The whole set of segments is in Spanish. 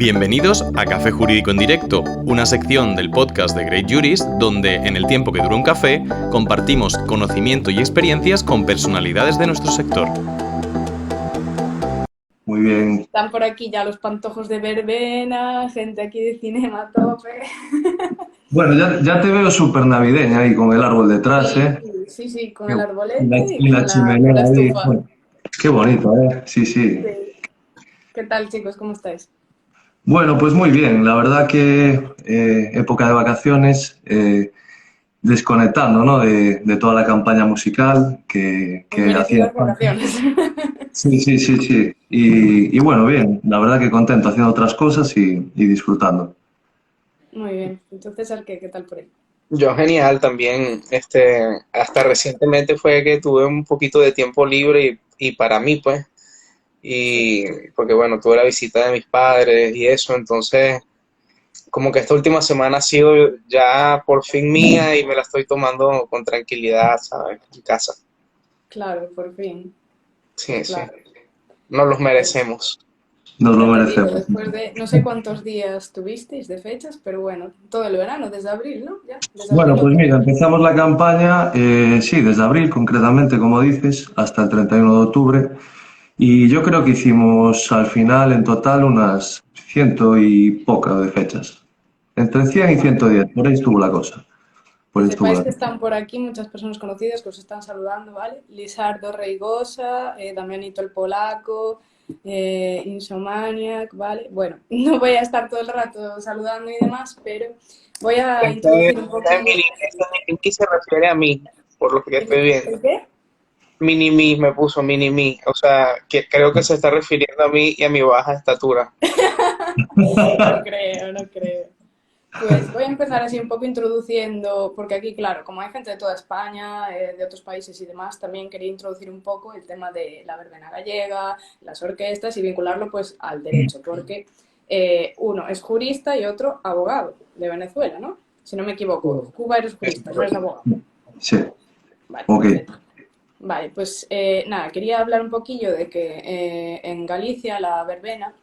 Bienvenidos a Café Jurídico en Directo, una sección del podcast de Great Jurist donde, en el tiempo que dura un café, compartimos conocimiento y experiencias con personalidades de nuestro sector. Muy bien. Están por aquí ya los pantojos de verbena, gente aquí de cinema a tope. Bueno, ya te veo súper navideña ahí con el árbol detrás, Sí, ¿eh? sí, con el arbolete Y y la con la chimenea ahí. estufa. Bueno, qué bonito, ¿eh? Sí, sí. Sí. ¿Qué tal, chicos? ¿Cómo estáis? Bueno, pues muy bien. La verdad que época de vacaciones, desconectando, ¿no? De toda la campaña musical que hacía Merecidas falta. vacaciones. Sí. Y bueno, bien. La verdad que contento haciendo otras cosas y disfrutando. Muy bien. Entonces, ¿qué tal por ahí? Yo genial también, hasta recientemente fue que tuve un poquito de tiempo libre y para mí pues, Sí. y porque bueno, tuve la visita de mis padres y eso, entonces como que esta última semana ha sido ya por fin mía y me la estoy tomando con tranquilidad, ¿sabes? En casa. Claro, por fin. Sí, Claro. nos los Pues merecemos. Nos lo ya te digo, merecemos. después de no sé cuántos días tuvisteis de fechas, pero bueno, todo el verano, desde abril, ¿no? Ya, desde Bueno, abril pues otra mira, vez. empezamos la campaña, sí, desde abril concretamente, como dices, hasta el 31 de octubre. Y yo creo que hicimos al final en total unas ciento y poca de fechas. Entre 100 y Vale. 110, por ahí estuvo la cosa. Por Que ahí estuvo sepáis la que cosa. están por aquí muchas personas conocidas que os están saludando, ¿vale? Lisardo Reigosa, Damianito el Polaco, Insomaniac, ¿vale? Bueno, no voy a estar todo el rato saludando y demás, pero voy a introducir un poquillo. Este mini se refiere a mí, por lo que estoy viendo. ¿El qué? Mini-me me puso mini-me, o sea, que creo que se está refiriendo a mí y a mi baja estatura. No creo, no creo. Pues voy a empezar así un poco introduciendo, porque aquí, claro, como hay gente de toda España, de otros países y demás, también quería introducir un poco el tema de la verbena gallega, las orquestas y vincularlo pues al derecho, porque uno es jurista y otro abogado de Venezuela, ¿no? Si no me equivoco, Cuba eres jurista, no eres abogado. Sí, Vale, ok. perfecto. Vale, pues nada, quería hablar un poquillo de que en Galicia la verbena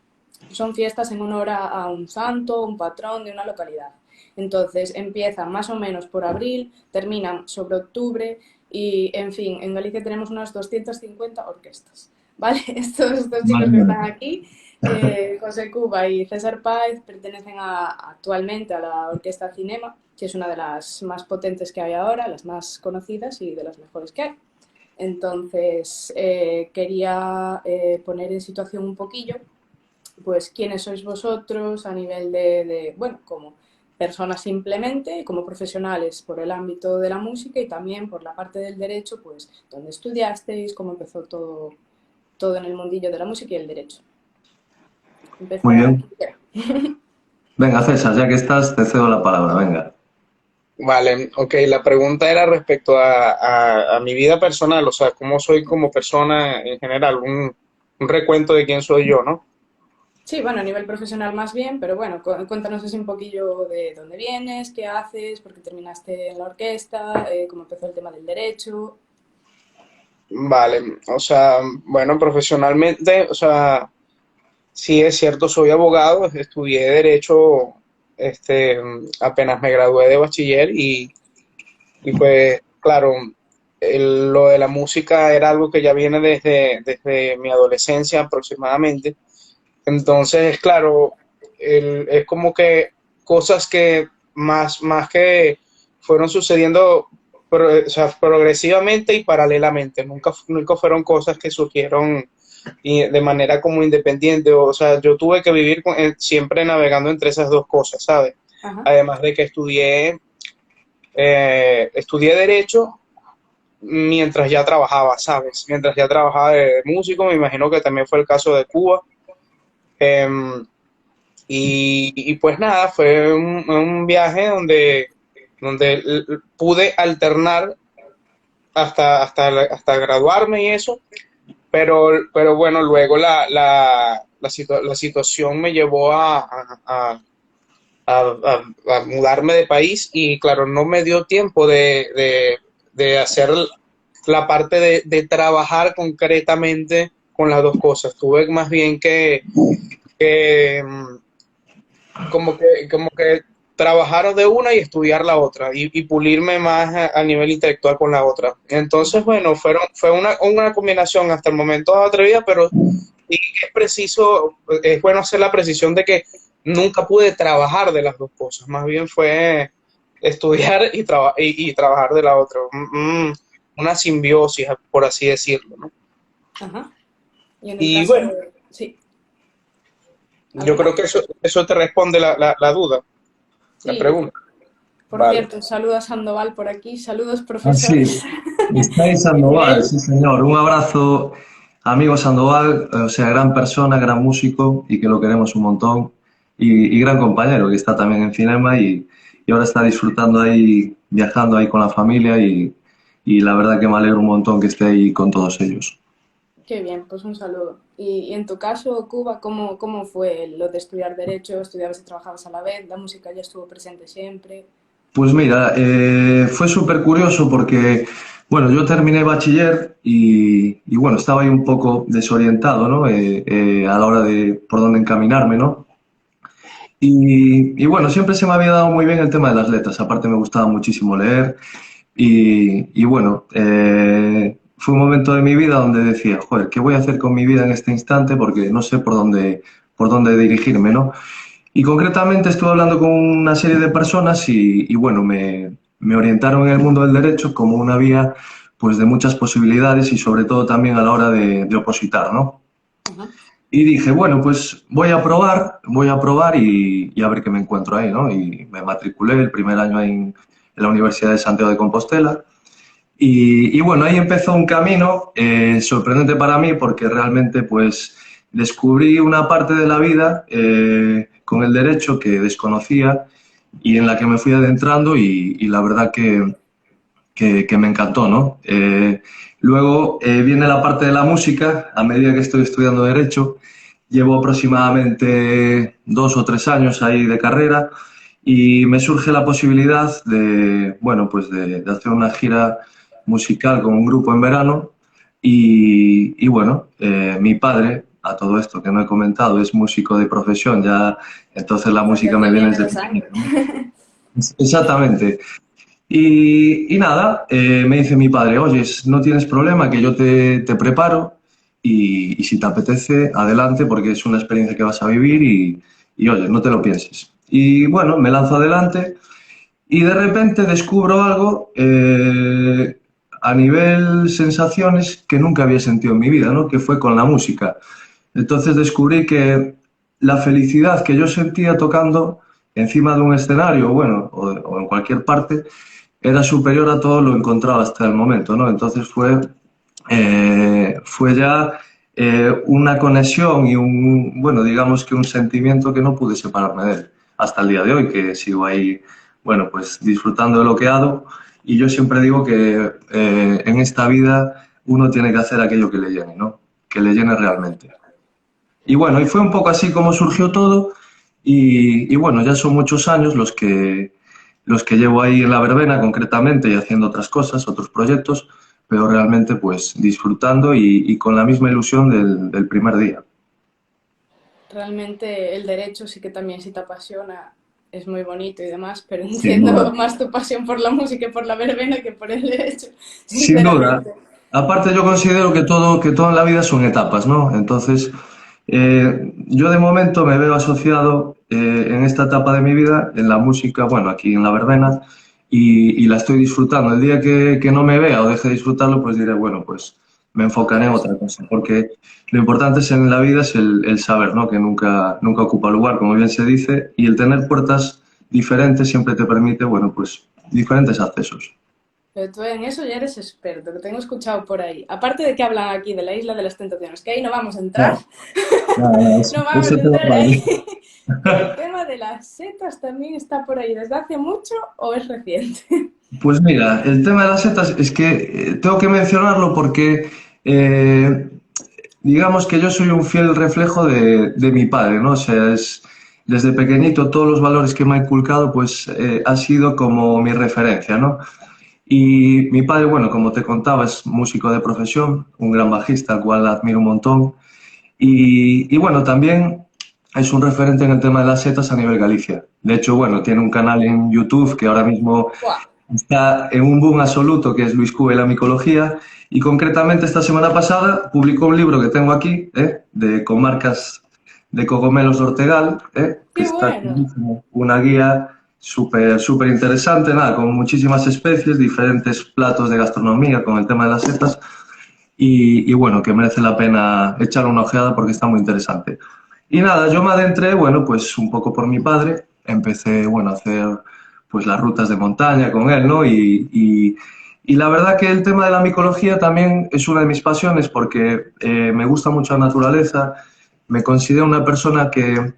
son fiestas en honor a un santo, un patrón de una localidad. Entonces empiezan más o menos por abril, terminan sobre octubre y, en fin, en Galicia tenemos unas 250 orquestas. ¿Vale? Estos dos chicos Madre que mía. están aquí, José Cuba y César Páez, pertenecen actualmente a la Orquesta Cinema, que es una de las más potentes que hay ahora, las más conocidas y de las mejores que hay. Entonces, quería poner en situación un poquillo pues quiénes sois vosotros a nivel bueno, como personas simplemente, como profesionales por el ámbito de la música y también por la parte del derecho, pues dónde estudiasteis, cómo empezó todo en el mundillo de la música y el derecho. Muy Empezar bien. quien quiera. Venga, César, ya que estás, te cedo la palabra, venga. Vale, ok, la pregunta era respecto a mi vida personal, o sea, cómo soy como persona en general, un recuento de quién soy yo, ¿no? Sí, bueno, a nivel profesional más bien, pero bueno, cuéntanos así un poquillo de dónde vienes, qué haces, por qué terminaste en la orquesta, cómo empezó el tema del derecho. Vale, o sea, bueno, profesionalmente, o sea, sí es cierto, soy abogado, estudié derecho, apenas me gradué de bachiller y pues, claro, lo de la música era algo que ya viene desde mi adolescencia aproximadamente. Entonces, claro, es como que cosas que más que fueron sucediendo o sea, progresivamente y paralelamente. Nunca fueron cosas que surgieron de manera como independiente. O sea, yo tuve que vivir siempre navegando entre esas dos cosas, ¿sabes? Ajá. Además de que estudié Derecho mientras ya trabajaba, ¿sabes? Mientras ya trabajaba de músico, me imagino que también fue el caso de Cuba. Em, y pues nada, fue un viaje donde pude alternar hasta graduarme y eso, pero bueno, luego la situación me llevó a mudarme de país y claro, no me dio tiempo de hacer la parte de trabajar concretamente con las dos cosas. Tuve más bien que como que trabajar de una y estudiar la otra y pulirme más a nivel intelectual con la otra. Entonces, bueno, fue una combinación hasta el momento atrevida, pero sí es preciso, es bueno hacer la precisión de que nunca pude trabajar de las dos cosas, más bien fue estudiar y trabajar de la otra. Una simbiosis, por así decirlo, ¿no? Ajá. Y en el Y caso bueno, de... Sí, yo ¿algo más? creo que eso te responde la duda, la Sí, pregunta. por Vale. cierto, saludos a Sandoval por aquí, saludos Ah, sí, profesores. está ahí ¿Qué Sandoval, nivel? sí señor. Un abrazo, amigo Sandoval, o sea, gran persona, gran músico y que lo queremos un montón. Y gran compañero que está también en Cinema y ahora está disfrutando ahí, viajando ahí con la familia y la verdad que me alegro un montón que esté ahí con todos ellos. Qué bien, pues un saludo. Y en tu caso, Cuba, ¿cómo fue lo de estudiar Derecho? ¿Estudiabas y trabajabas a la vez? ¿La música ya estuvo presente siempre? Pues mira, fue súper curioso porque, bueno, yo terminé bachiller y, bueno, estaba ahí un poco desorientado, ¿no? A la hora de por dónde encaminarme, ¿no? Y bueno, siempre se me había dado muy bien el tema de las letras, aparte me gustaba muchísimo leer y bueno, fue un momento de mi vida donde decía, joder, ¿qué voy a hacer con mi vida en este instante? Porque no sé por dónde dirigirme, ¿no? Y concretamente estuve hablando con una serie de personas y bueno, me orientaron en el mundo del derecho como una vía pues de muchas posibilidades y sobre todo también a la hora de opositar, ¿no? Ajá. Y dije, bueno, pues voy a probar y a ver qué me encuentro ahí, ¿no? Y me matriculé el primer año ahí en la Universidad de Santiago de Compostela. Y bueno, ahí empezó un camino sorprendente para mí porque realmente pues descubrí una parte de la vida con el derecho que desconocía y en la que me fui adentrando y la verdad que me encantó, ¿no? Luego viene la parte de la música, a medida que estoy estudiando Derecho, llevo aproximadamente 2 o 3 años ahí de carrera y me surge la posibilidad de, bueno, pues de hacer una gira musical con un grupo en verano y bueno, mi padre, a todo esto que no he comentado, es músico de profesión, ya entonces la O sea, que música te me viene viene desde de sangre. pequeñito, ¿no? Exactamente. Y nada, me dice mi padre, oye, no tienes problema, que yo te preparo y si te apetece, adelante, porque es una experiencia que vas a vivir y oye, no te lo pienses. Y bueno, me lanzo adelante y de repente descubro algo a nivel sensaciones que nunca había sentido en mi vida, ¿no? Que fue con la música. Entonces descubrí que la felicidad que yo sentía tocando encima de un escenario, bueno, o en cualquier parte, era superior a todo lo encontrado hasta el momento, ¿no? Entonces fue ya una conexión y bueno, digamos que un sentimiento que no pude separarme de él hasta el día de hoy, que sigo ahí, bueno, pues disfrutando de lo que hago. Y yo siempre digo que en esta vida uno tiene que hacer aquello que le llene, ¿no? Que le llene realmente. Y bueno, y fue un poco así como surgió todo. Y bueno, ya son muchos años los que llevo ahí en la verbena concretamente y haciendo otras cosas, otros proyectos, pero realmente pues disfrutando y con la misma ilusión del primer día. Realmente el derecho sí que también si te apasiona es muy bonito y demás, pero Sin entiendo duda. más tu pasión por la música y por la verbena que por el derecho, Sin duda. sinceramente. Aparte yo considero que todo en la vida son etapas, ¿no? Entonces, yo de momento me veo asociado en esta etapa de mi vida, en la música, bueno, aquí en la verbena, y la estoy disfrutando. El día que no me vea o deje de disfrutarlo, pues diré, bueno, pues me Otra enfocaré en cosa. otra cosa, porque lo importante es en la vida es el saber, ¿no? Que nunca ocupa lugar, como bien se dice, y el tener puertas diferentes siempre te permite, bueno, pues diferentes accesos. Pero tú en eso ya eres experto, que tengo escuchado por ahí. Aparte de que hablan aquí de la isla de las tentaciones, que ahí no vamos a entrar, Nada, nada, no vamos eso a te lo entrar ahí. vale. Pero el tema de las setas también está por ahí desde hace mucho o es reciente. Pues mira, el tema de las setas es que tengo que mencionarlo porque eh, digamos que yo soy un fiel reflejo de mi padre, ¿no? O sea, desde pequeñito todos los valores que me ha inculcado pues ha sido como mi referencia, ¿no? Y mi padre, bueno, como te contaba, es músico de profesión, un gran bajista, al cual admiro un montón. Y bueno, también es un referente en el tema de las setas a nivel Galicia. De hecho, bueno, tiene un canal en YouTube que ahora mismo Buah, está en un boom absoluto, que es Luis Cube y la micología, y concretamente esta semana pasada publicó un libro que tengo aquí, de comarcas de cogomelos de Ortegal, que qué está bueno. chulísimo. Una guía súper súper interesante, nada, con muchísimas especies, diferentes platos de gastronomía con el tema de las setas, y bueno, que merece la pena echar una ojeada porque está muy interesante. Y nada, yo me adentré, bueno, pues un poco por mi padre, empecé, bueno, a hacer pues las rutas de montaña con él, ¿no? Y la verdad que el tema de la micología también es una de mis pasiones porque me gusta mucho la naturaleza, me considero una persona que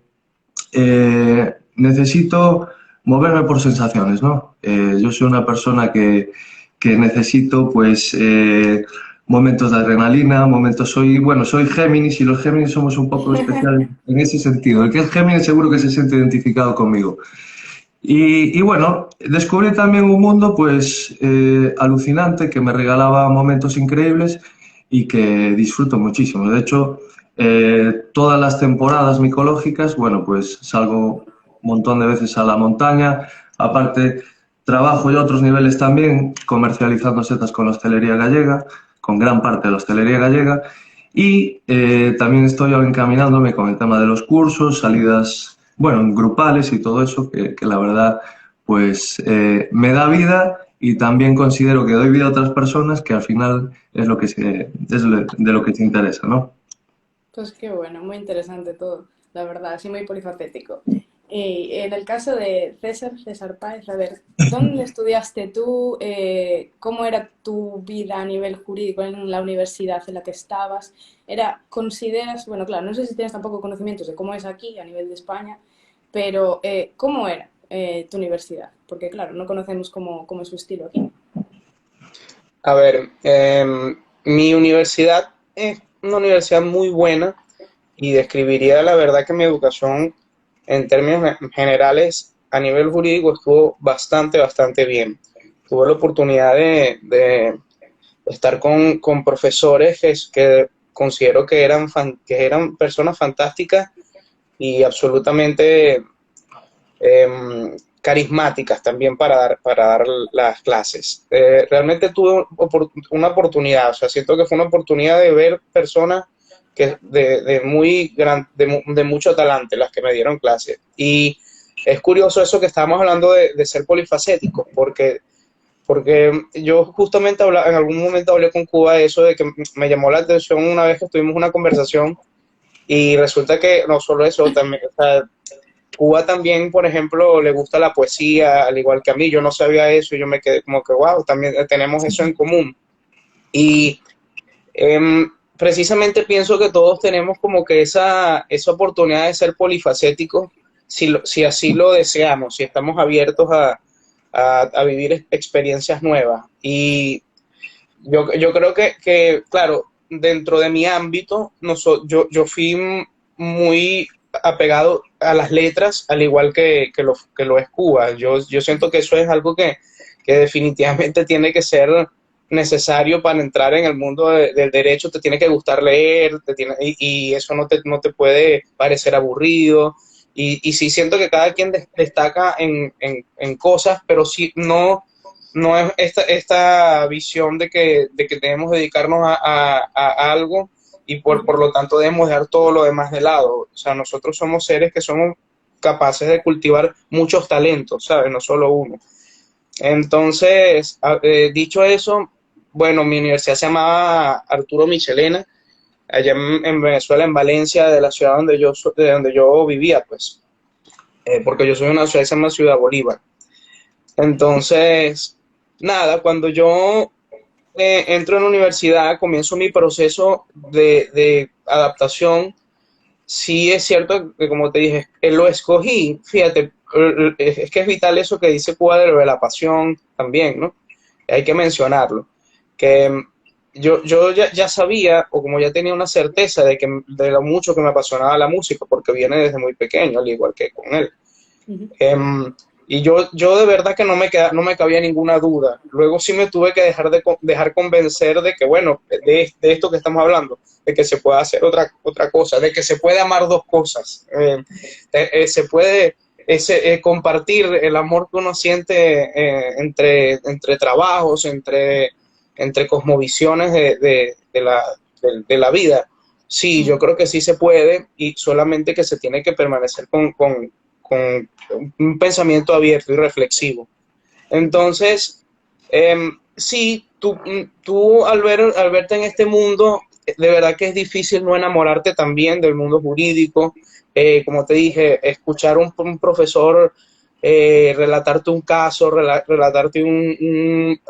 necesito moverme por sensaciones, ¿no? Yo soy una persona que necesito, pues, momentos de adrenalina, momentos... soy Géminis y los Géminis somos un poco especiales en ese sentido. El que es Géminis seguro que se siente identificado conmigo. Y bueno, descubrí también un mundo, pues, alucinante que me regalaba momentos increíbles y que disfruto muchísimo. De hecho, todas las temporadas micológicas, bueno, pues salgo un montón de veces a la montaña. Aparte, trabajo yo a otros niveles también, comercializando setas con la hostelería gallega, con gran parte de la hostelería gallega. Y también estoy encaminándome con el tema de los cursos, salidas, bueno, grupales y todo eso, que la verdad, pues me da vida y también considero que doy vida a otras personas, que al final es lo que de lo que se interesa, ¿no? Pues qué bueno, muy interesante todo, la verdad, así muy polifacético. Y en el caso de César Páez, a ver, ¿dónde estudiaste tú? ¿Cómo era tu vida a nivel jurídico en la universidad en la que estabas? ¿Consideras, bueno, claro, no sé si tienes tampoco conocimientos de cómo es aquí a nivel de España, pero ¿cómo era tu universidad? Porque claro, no conocemos cómo es su estilo aquí. A ver, mi universidad es una universidad muy buena y describiría la verdad que mi educación en términos generales a nivel jurídico estuvo bastante bien. Tuve la oportunidad de estar con profesores que considero que eran personas fantásticas y absolutamente carismáticas también para dar las clases. Realmente tuve una oportunidad, o sea, siento que fue una oportunidad de ver personas que de mucho talante, las que me dieron clases. Y es curioso eso que estábamos hablando de ser polifacéticos, porque yo justamente en algún momento hablé con Cuba de eso, de que me llamó la atención una vez que tuvimos una conversación y resulta que no solo eso, también, o sea, Cuba también, por ejemplo, le gusta la poesía, al igual que a mí. Yo no sabía eso y yo me quedé como que, wow, también tenemos eso en común. Y precisamente pienso que todos tenemos como que esa oportunidad de ser polifacéticos, si así lo deseamos, si estamos abiertos a vivir experiencias nuevas. Y yo creo claro, dentro de mi ámbito, yo fui muy apegado a las letras, al igual que lo es Cuba. Yo siento que eso es algo que definitivamente tiene que ser necesario para entrar en el mundo del derecho. Te tiene que gustar leer, y eso no te puede parecer aburrido. Y sí siento que cada quien destaca en cosas, pero sí no es esta visión de que debemos dedicarnos a algo y por lo tanto debemos dejar todo lo demás de lado. O sea, nosotros somos seres que somos capaces de cultivar muchos talentos, ¿sabes? No solo uno. Entonces, dicho eso, bueno, mi universidad se llamaba Arturo Michelena, allá en Venezuela, en Valencia, de la ciudad de donde yo vivía, pues, porque yo soy de una ciudad que se llama Ciudad Bolívar. Entonces, nada, cuando yo entro en la universidad, comienzo mi proceso de adaptación. Sí es cierto que, como te dije, lo escogí, fíjate, es que es vital eso que dice Cuba de lo de la pasión también, ¿no? Hay que mencionarlo, que yo ya sabía, o como ya tenía una certeza de lo mucho que me apasionaba la música, porque viene desde muy pequeño, al igual que con él. Uh -huh. Y yo de verdad que no me cabía ninguna duda. Luego sí me tuve que dejar convencer de que, bueno, de esto que estamos hablando, de que se puede hacer otra cosa, de que se puede amar dos cosas. Se puede compartir el amor que uno siente entre trabajos, entre cosmovisiones de la vida. Sí, yo creo que sí se puede y solamente que se tiene que permanecer con un pensamiento abierto y reflexivo. Entonces, sí, tú al verte en este mundo, de verdad que es difícil no enamorarte también del mundo jurídico. Como te dije, escuchar un profesor relatarte un caso, relatarte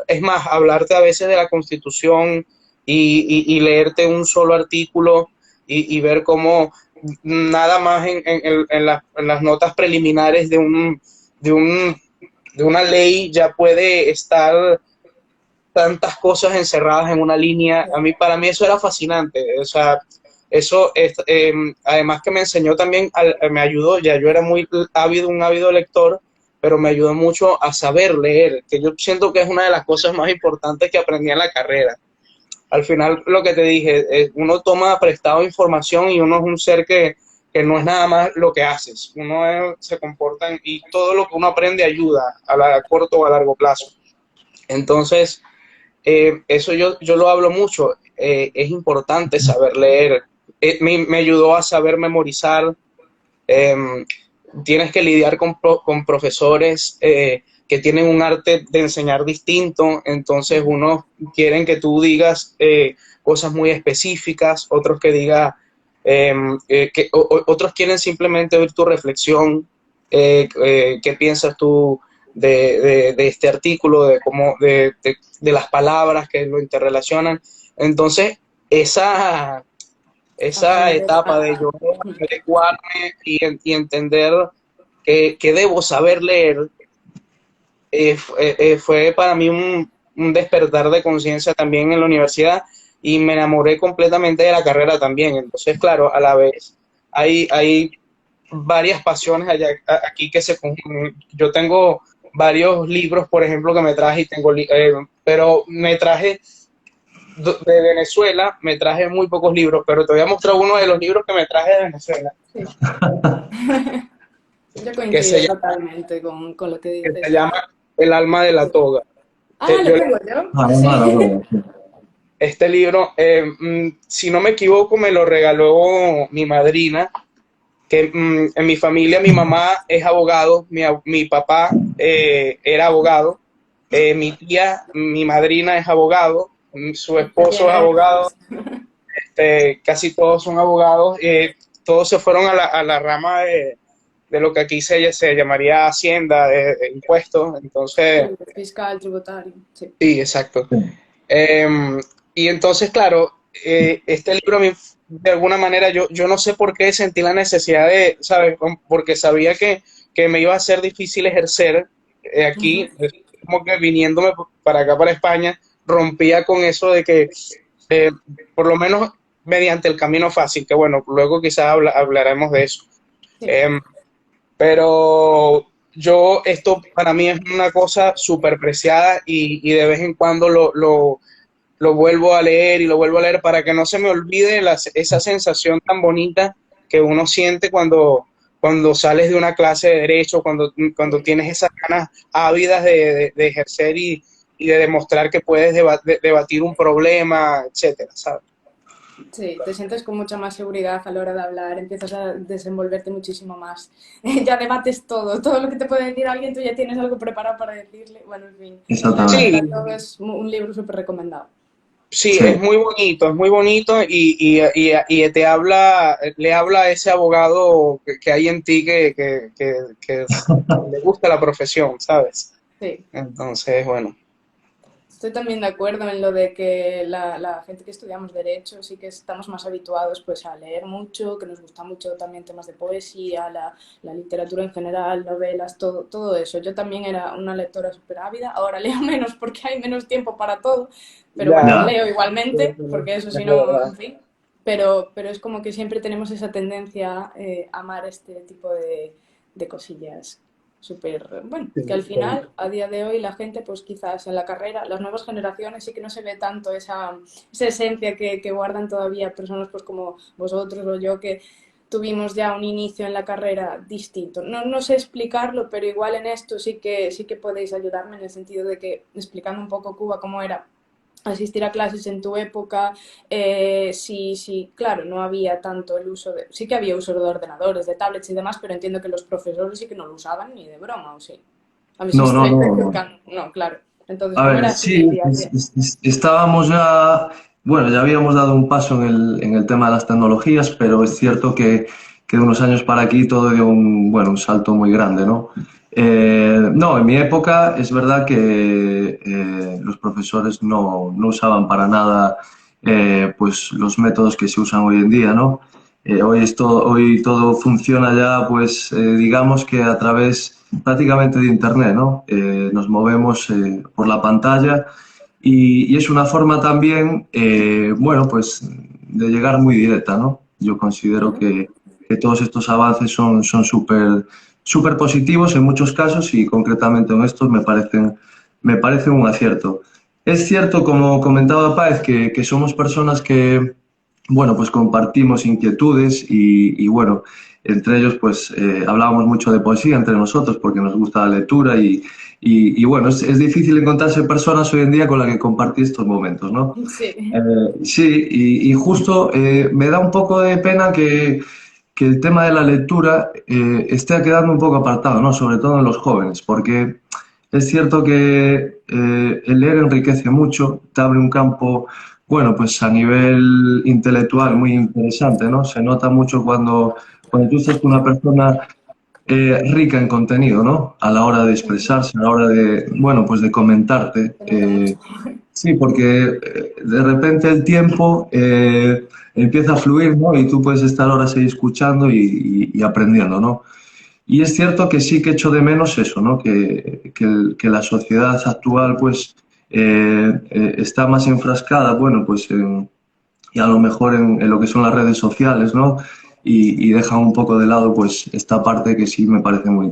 es más, hablarte a veces de la Constitución y leerte un solo artículo y ver cómo nada más en las notas preliminares de, un, de una ley ya puede estar tantas cosas encerradas en una línea. Para mí eso era fascinante. O sea, eso además que me enseñó también, me ayudó, ya yo era un ávido lector, pero me ayudó mucho a saber leer, que yo siento que es una de las cosas más importantes que aprendí en la carrera. Al final, lo que te dije, uno toma prestado información y uno es un ser que no es nada más lo que haces. Se comporta y todo lo que uno aprende ayuda a corto o a largo plazo. Entonces, eso yo lo hablo mucho. Es importante saber leer. Me ayudó a saber memorizar. Eh, Tienes que lidiar con profesores que tienen un arte de enseñar distinto, entonces unos quieren que tú digas cosas muy específicas, otros que otros quieren simplemente oír tu reflexión, qué piensas tú de este artículo, de las palabras que lo interrelacionan. Entonces, esa etapa de yo adecuarme y entender que debo saber leer fue para mí un despertar de conciencia también en la universidad y me enamoré completamente de la carrera también. Entonces, claro, a la vez hay varias pasiones aquí que yo tengo varios libros, por ejemplo, que me traje pero me traje de Venezuela, me traje muy pocos libros, pero te voy a mostrar uno de los libros que me traje de Venezuela. Sí. Yo que coincido se, totalmente con lo que que dices. se llama El alma de la toga. Ah, lo Yo, tengo yo. Ah, Sí. bueno, este libro, si no me equivoco, me lo regaló mi madrina, que en mi familia mi mamá es abogado, mi papá era abogado, mi tía, mi madrina es abogado, su esposo es abogado, casi todos son abogados, todos se fueron a la rama de lo que aquí se llamaría Hacienda, de impuestos, entonces, Fiscal, tributario. Sí. sí, exacto. sí. Y entonces, claro, este libro a mí, de alguna manera, yo no sé por qué sentí la necesidad ¿sabes? Porque sabía que me iba a ser difícil ejercer aquí, como que viniéndome para acá, para España, rompía con eso de que, eh, por lo menos mediante el camino fácil, que bueno, luego quizás hablaremos de eso. Sí. Pero esto para mí es una cosa súper preciada y de vez en cuando lo vuelvo a leer y lo vuelvo a leer para que no se me olvide esa sensación tan bonita que uno siente cuando sales de una clase de derecho, cuando tienes esas ganas ávidas de ejercer y de demostrar que puedes debatir un problema, etcétera, ¿sabes? Sí, te sientes con mucha más seguridad a la hora de hablar, empiezas a desenvolverte muchísimo más. Ya debates todo lo que te puede decir alguien, tú ya tienes algo preparado para decirle. Bueno, en fin, la Exactamente. verdad Sí, todo es un libro súper recomendado. sí, Sí, es muy bonito y le habla a ese abogado que hay en ti que le gusta la profesión, ¿sabes? Sí. Entonces, bueno. Estoy también de acuerdo en lo de que la gente que estudiamos Derecho sí que estamos más habituados pues, a leer mucho, que nos gusta mucho también temas de poesía, la literatura en general, novelas, todo eso. Yo también era una lectora súper ávida, ahora leo menos porque hay menos tiempo para todo, pero bueno, Ya, ya. leo igualmente, porque eso es si no, verdad. en fin. Pero es como que siempre tenemos esa tendencia a amar este tipo de cosillas. súper, bueno, Sí, que al final, a día de hoy, la gente, pues quizás en la carrera, las nuevas generaciones sí que no se ve tanto esa esencia que guardan todavía personas pues como vosotros o yo, que tuvimos ya un inicio en la carrera distinto. No, no sé explicarlo, pero igual en esto sí que podéis ayudarme en el sentido de que, explicando un poco Cuba cómo era asistir a clases en tu época, sí, sí, claro, no había tanto el uso de... Sí que había uso de ordenadores, de tablets y demás, pero entiendo que los profesores sí que no lo usaban ni de broma, ¿o sí? A mí sí me No, no, estoy no, no. equivocando. No, claro. Entonces, A ¿cómo ver, era así el sí, día a día? estábamos ya, bueno, ya habíamos dado un paso en el tema de las tecnologías, pero es cierto que de unos años para aquí todo dio un, bueno, un salto muy grande, ¿no? No, en mi época es verdad que los profesores no usaban para nada pues los métodos que se usan hoy en día, ¿no? Hoy todo funciona ya, pues digamos que a través prácticamente de Internet, ¿no? Nos movemos por la pantalla y es una forma también, bueno, pues de llegar muy directa, ¿no? Yo considero Ujú. que todos estos avances son súper positivos en muchos casos y concretamente en estos me parecen un acierto. Es cierto, como comentaba Páez, que somos personas que, bueno, pues compartimos inquietudes bueno, entre ellos pues hablábamos mucho de poesía entre nosotros porque nos gusta la lectura bueno, es difícil encontrarse personas hoy en día con las que compartir estos momentos, ¿no? Sí. Sí, justo me da un poco de pena que el tema de la lectura esté quedando un poco apartado, ¿no? Sobre todo en los jóvenes, porque es cierto que el leer enriquece mucho, te abre un campo, bueno, pues a nivel intelectual muy interesante, ¿no? Se nota mucho cuando tú estás con una persona rica en contenido, ¿no? A la hora de expresarse, a la hora de, bueno, pues de comentarte. Se nota mucho. Sí, porque de repente el tiempo empieza a fluir, ¿no? Y tú puedes estar horas ahí escuchando y aprendiendo, ¿no? Y es cierto que sí que echo de menos eso, ¿no? Que la sociedad actual, pues, está más enfrascada, bueno, pues, y a lo mejor en lo que son las redes sociales, ¿no? Y deja un poco de lado, pues, esta parte que sí me parece muy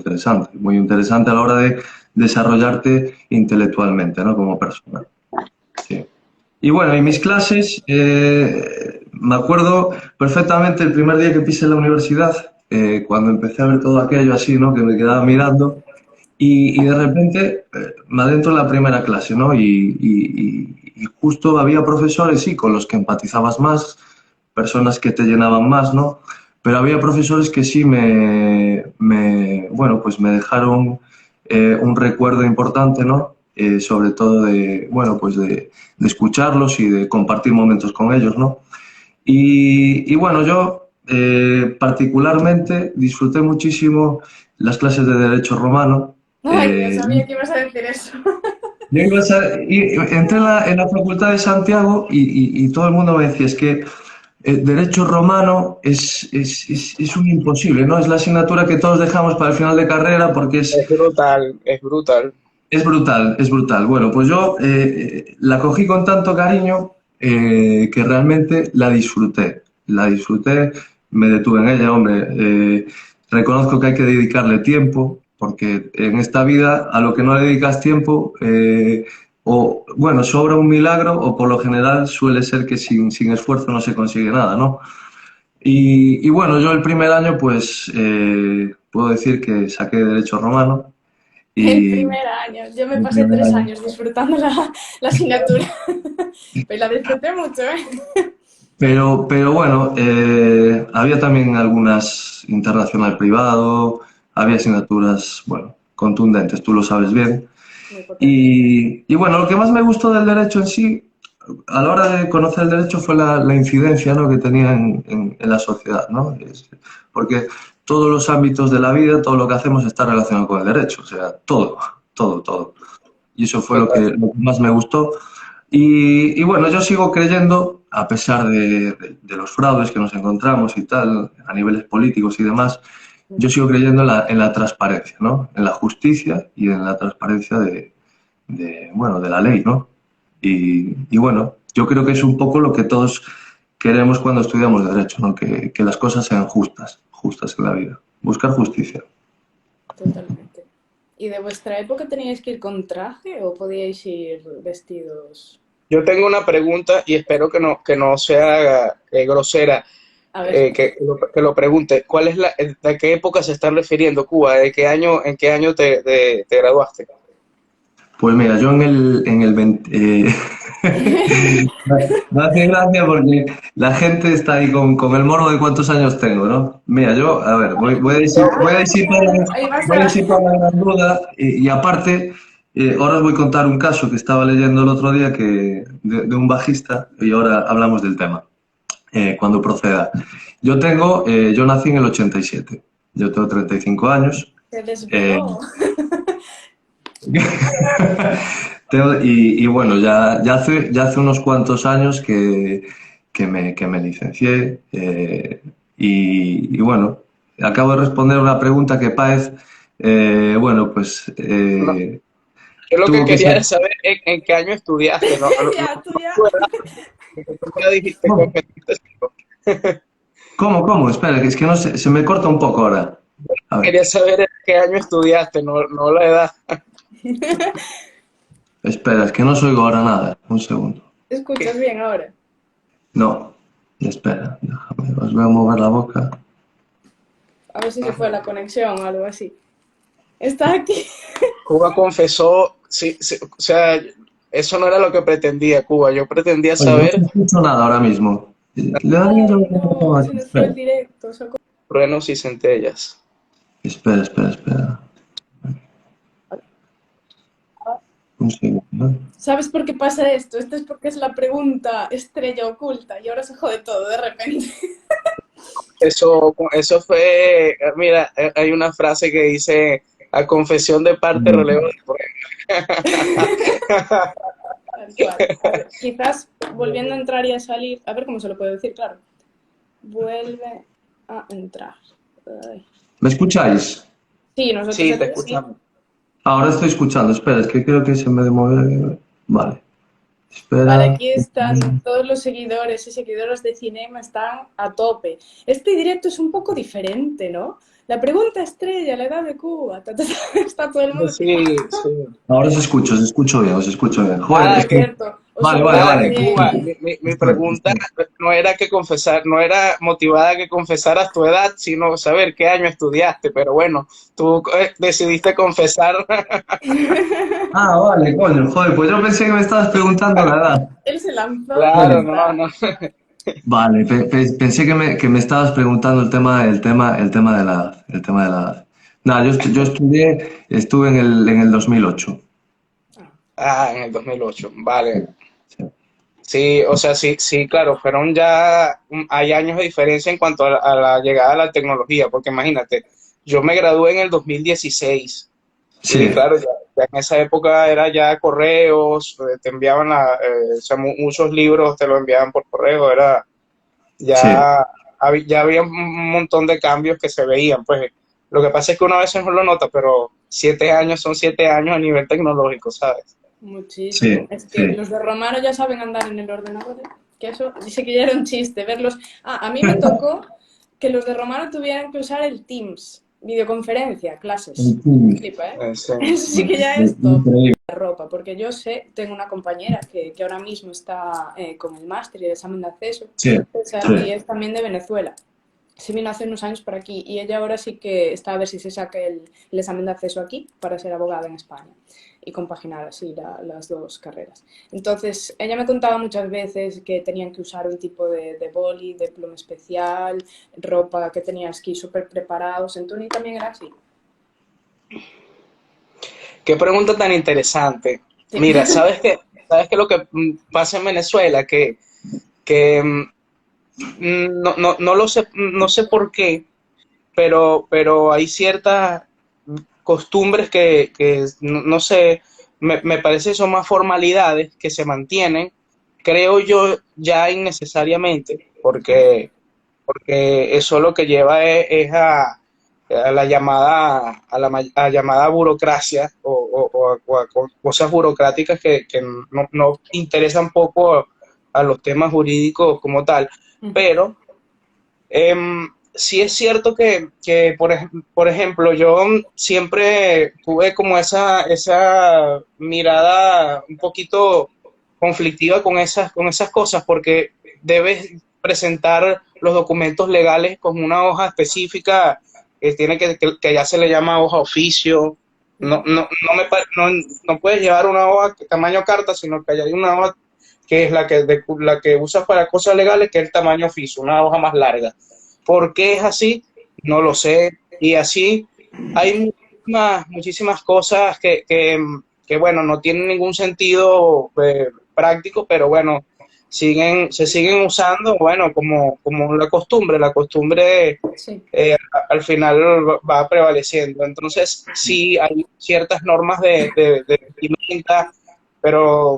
interesante a la hora de desarrollarte intelectualmente, ¿no? Como persona. Sí. Y bueno, en mis clases, me acuerdo perfectamente el primer día que pisé la universidad, cuando empecé a ver todo aquello así, ¿no? Que me quedaba mirando y de repente me adentro en la primera clase, ¿no? Y justo había profesores, sí, con los que empatizabas más, personas que te llenaban más, ¿no? Pero había profesores que sí bueno, pues me dejaron un recuerdo importante, ¿no? Sobre todo bueno, pues de escucharlos y de compartir momentos con ellos, ¿no? Bueno, yo particularmente disfruté muchísimo las clases de Derecho Romano. Ay, yo sabía que ibas a decir eso. Entré en la Facultad de Santiago y todo el mundo me decía, es que Derecho Romano es un imposible, ¿no? Es la asignatura que todos dejamos para el final de carrera porque es brutal, es brutal. es brutal, es brutal. Bueno, pues yo la cogí con tanto cariño que realmente la disfruté, me detuve en ella, hombre. Reconozco que hay que dedicarle tiempo, porque en esta vida a lo que no le dedicas tiempo, o bueno, sobra un milagro o por lo general suele ser que sin esfuerzo no se consigue nada, ¿no? Bueno, yo el primer año pues puedo decir que saqué Derecho Romano El y primer año. Yo me el pasé primer 3 año. años disfrutando la asignatura. Pero la disfruté mucho, ¿eh? Pero bueno, había también algunas internacional privado, había asignaturas, bueno, contundentes, tú lo sabes bien. Muy potente. Bueno, lo que más me gustó del derecho en sí, a la hora de conocer el derecho, fue la incidencia, ¿no? Que tenía en la sociedad, ¿no? Porque todos los ámbitos de la vida, todo lo que hacemos está relacionado con el derecho, o sea, todo. Y eso fue lo que más me gustó. Bueno, yo sigo creyendo, a pesar de los fraudes que nos encontramos y tal, a niveles políticos y demás, yo sigo creyendo en la transparencia, ¿no? En la justicia y en la transparencia bueno, de la ley, ¿no? Bueno, yo creo que es un poco lo que todos queremos cuando estudiamos derecho, ¿no? Que las cosas sean justas en la vida. Buscar justicia. Totalmente. ¿Y de vuestra época teníais que ir con traje o podíais ir vestidos? Yo tengo una pregunta y espero que no sea grosera, A ver, que lo pregunte. ¿Cuál es de qué época se está refiriendo Cuba? En qué año te graduaste? Pues mira, yo en el 20, me hace gracia porque la gente está ahí con el morbo de cuántos años tengo, ¿no? Mira, yo, a ver, ahí vas voy a a... disipar la gran duda y aparte, ahora os voy a contar un caso que estaba leyendo el otro día de un bajista y ahora hablamos del tema, cuando proceda. Yo nací en el 87, yo tengo 35 años. Se eh, desveló. Y bueno, ya hace unos cuantos años que me licencié y bueno, acabo de responder una pregunta que Páez, bueno, pues No, yo lo que tuvo que quería ser... era saber en qué año estudiaste, ¿no? Ya, tú ya. Tu edad, porque tú ya dijiste ¿Cómo? que ¿Cómo? Espera, que es que no se me corta un poco ahora. A ver, quería saber en qué año estudiaste, no la edad. espera, es que no oigo ahora nada. Un segundo. ¿Te escuchas bien ahora? No, espera, déjame, os voy a mover la boca. A ver si se fue la conexión o algo así. ¿Está aquí? Cuba confesó, sí, sí, o sea, eso no era lo que pretendía Cuba. Yo pretendía Oye, no te saber escucho nada ahora mismo. Le daría Ay, yo... no, se nos fue el directo. truenos y centellas. Espera. Un segundo. ¿Sabes por qué pasa esto? Esto es porque es la pregunta estrella oculta y ahora se jode todo de repente. Eso fue, mira, hay una frase que dice, a confesión de parte relevo de prueba. Tal cual. A ver, quizás volviendo a entrar y a salir, a ver cómo se lo puedo decir, claro. Vuelve a entrar. Ay. ¿Me escucháis? Sí, nosotros Sí, te sí. escuchamos. Ahora estoy escuchando. Espera, es que creo que se me demovió. Vale. Vale, Espera. aquí están todos los seguidores y seguidoras de Cinema, están a tope. Este directo es un poco diferente, ¿no? La pregunta estrella, la edad de Cuba, está todo el mundo Sí, flipando. sí. Ahora os escucho bien, os escucho bien. Joder, Nada, es que... Cierto, os Vale, oigo nada, muy que bien. Cuba, mi Espera, pregunta espera. no era que confesar, no era motivada a que confesaras tu edad, sino saber qué año estudiaste, pero bueno, tú decidiste confesar. Ah, vale, coño, joder, pues yo pensé que me estabas preguntando la edad. Él se lanzó y ya Claro, Coño. no, está. no. Vale, pensé que me estabas preguntando el tema de la edad, el tema de la edad. Nada, yo estuve en el 2008. Ah, en el 2008, Sí, vale. sí. Sí, o sea, sí, sí, claro, fueron ya, hay años de diferencia en cuanto a la llegada de la tecnología, porque imagínate, yo me gradué en el 2016 y Sí, claro, ya en esa época era ya correos, te enviaban o sea, muchos libros te lo enviaban por correo, era sí. ya, ya había un montón de cambios que se veían, pues lo que pasa es que uno a veces no lo nota, pero 7 años son 7 años a nivel tecnológico, ¿sabes? Muchísimo. Sí, Es que sí. los de Romano ya saben andar en el ordenador, ¿eh? Que eso dice que ya era un chiste verlos. Ah, a mí me tocó que los de Romano tuvieran que usar el Teams, videoconferencia, clases. Flipa, ¿eh? Sí. Eso sí que ya es top. Increíble. La ropa, porque yo sé, tengo una compañera que ahora mismo está con el máster y el examen de acceso, Sí, y sí. es también de Venezuela. Se vino hace unos años por aquí y ella ahora sí que está a ver si se saca el examen de acceso aquí para ser abogada en España y compaginar así las dos carreras. Entonces, ella me contaba muchas veces que tenían que usar un tipo de boli, de pluma especial, ropa que tenías que ir súper preparados. En Tuni también era así. Qué pregunta tan interesante. Sí. Mira, ¿sabes qué lo que pasa en Venezuela? Que no lo sé, no sé por qué, pero hay ciertas costumbres que no sé, me parece que son más formalidades que se mantienen, creo yo, ya innecesariamente, porque eso lo que lleva es a la llamada a llamada burocracia o a cosas burocráticas que no interesan poco a los temas jurídicos como tal, pero sí es cierto que por ejemplo, yo siempre tuve como esa mirada un poquito conflictiva con esas cosas, porque debes presentar los documentos legales con una hoja específica que tiene que ya se le llama hoja oficio. No puedes llevar una hoja tamaño carta, sino que hay una hoja que es la que usas para cosas legales, que es el tamaño oficio, una hoja más larga. ¿Por qué es así? No lo sé. Y así hay muchísimas cosas que, bueno, no tienen ningún sentido práctico, pero bueno, se siguen usando, bueno, como la costumbre Sí. al final va prevaleciendo. Entonces, sí hay ciertas normas de vestimenta, pero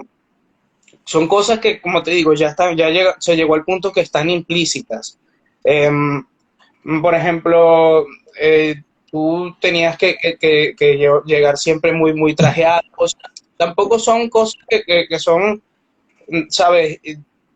son cosas que, como te digo, se llegó al punto que están implícitas. Em, por ejemplo, tú tenías que llegar siempre muy trajeado. O sea, tampoco son cosas que son, ¿sabes?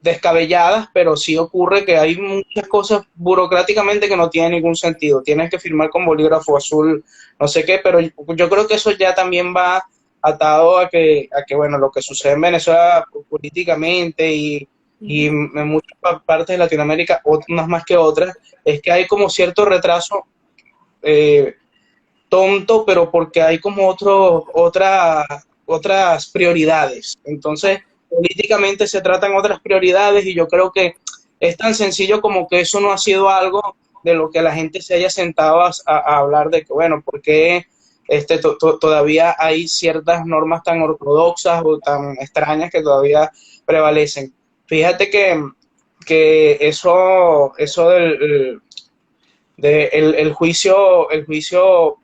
Descabelladas, pero sí ocurre que hay muchas cosas burocráticamente que no tienen ningún sentido. Tienes que firmar con bolígrafo azul, no sé qué, pero yo creo que eso ya también va atado a que bueno, lo que sucede en Venezuela políticamente y Ujú. en muchas partes de Latinoamérica, unas más que otras, es que hay como cierto retraso eh, tonto, pero porque hay como otras prioridades. Entonces, políticamente se tratan otras prioridades y yo creo que es tan sencillo como que eso no ha sido algo de lo que la gente se haya sentado a hablar de que, bueno, ¿por qué todavía hay ciertas normas tan ortodoxas o tan extrañas que todavía prevalecen? Fíjate que eso el juicio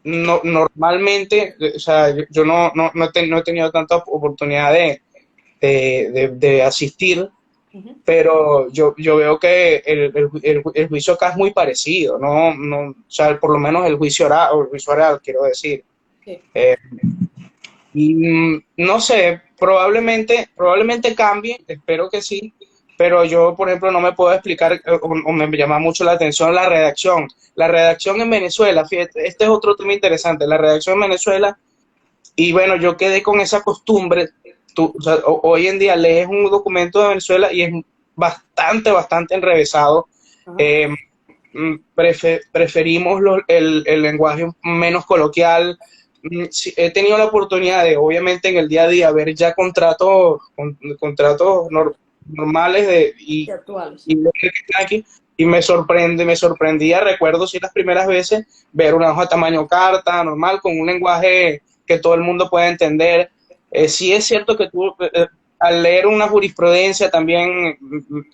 no, normalmente, o sea, yo no he tenido tanta oportunidad de asistir, Ujú. pero yo veo que el juicio acá es muy parecido, o sea, por lo menos el juicio oral, quiero decir. Sí. Eh, y no sé, probablemente cambie, espero que sí, pero yo, por ejemplo, no me puedo explicar, o me llama mucho la atención la redacción. La redacción en Venezuela, fíjate, este es otro tema interesante, la redacción en Venezuela, y bueno, yo quedé con esa costumbre. O sea, hoy en día lees un documento de Venezuela y es bastante enrevesado. Ajá. Eh, Preferimos el lenguaje menos coloquial. Sí, he tenido la oportunidad de, obviamente, en el día a día ver ya contratos normales Y actuales. y ver que están aquí, y me sorprendía, recuerdo sí las primeras veces, ver una hoja tamaño carta, normal, con un lenguaje que todo el mundo puede entender. Sí es cierto que tú, al leer una jurisprudencia también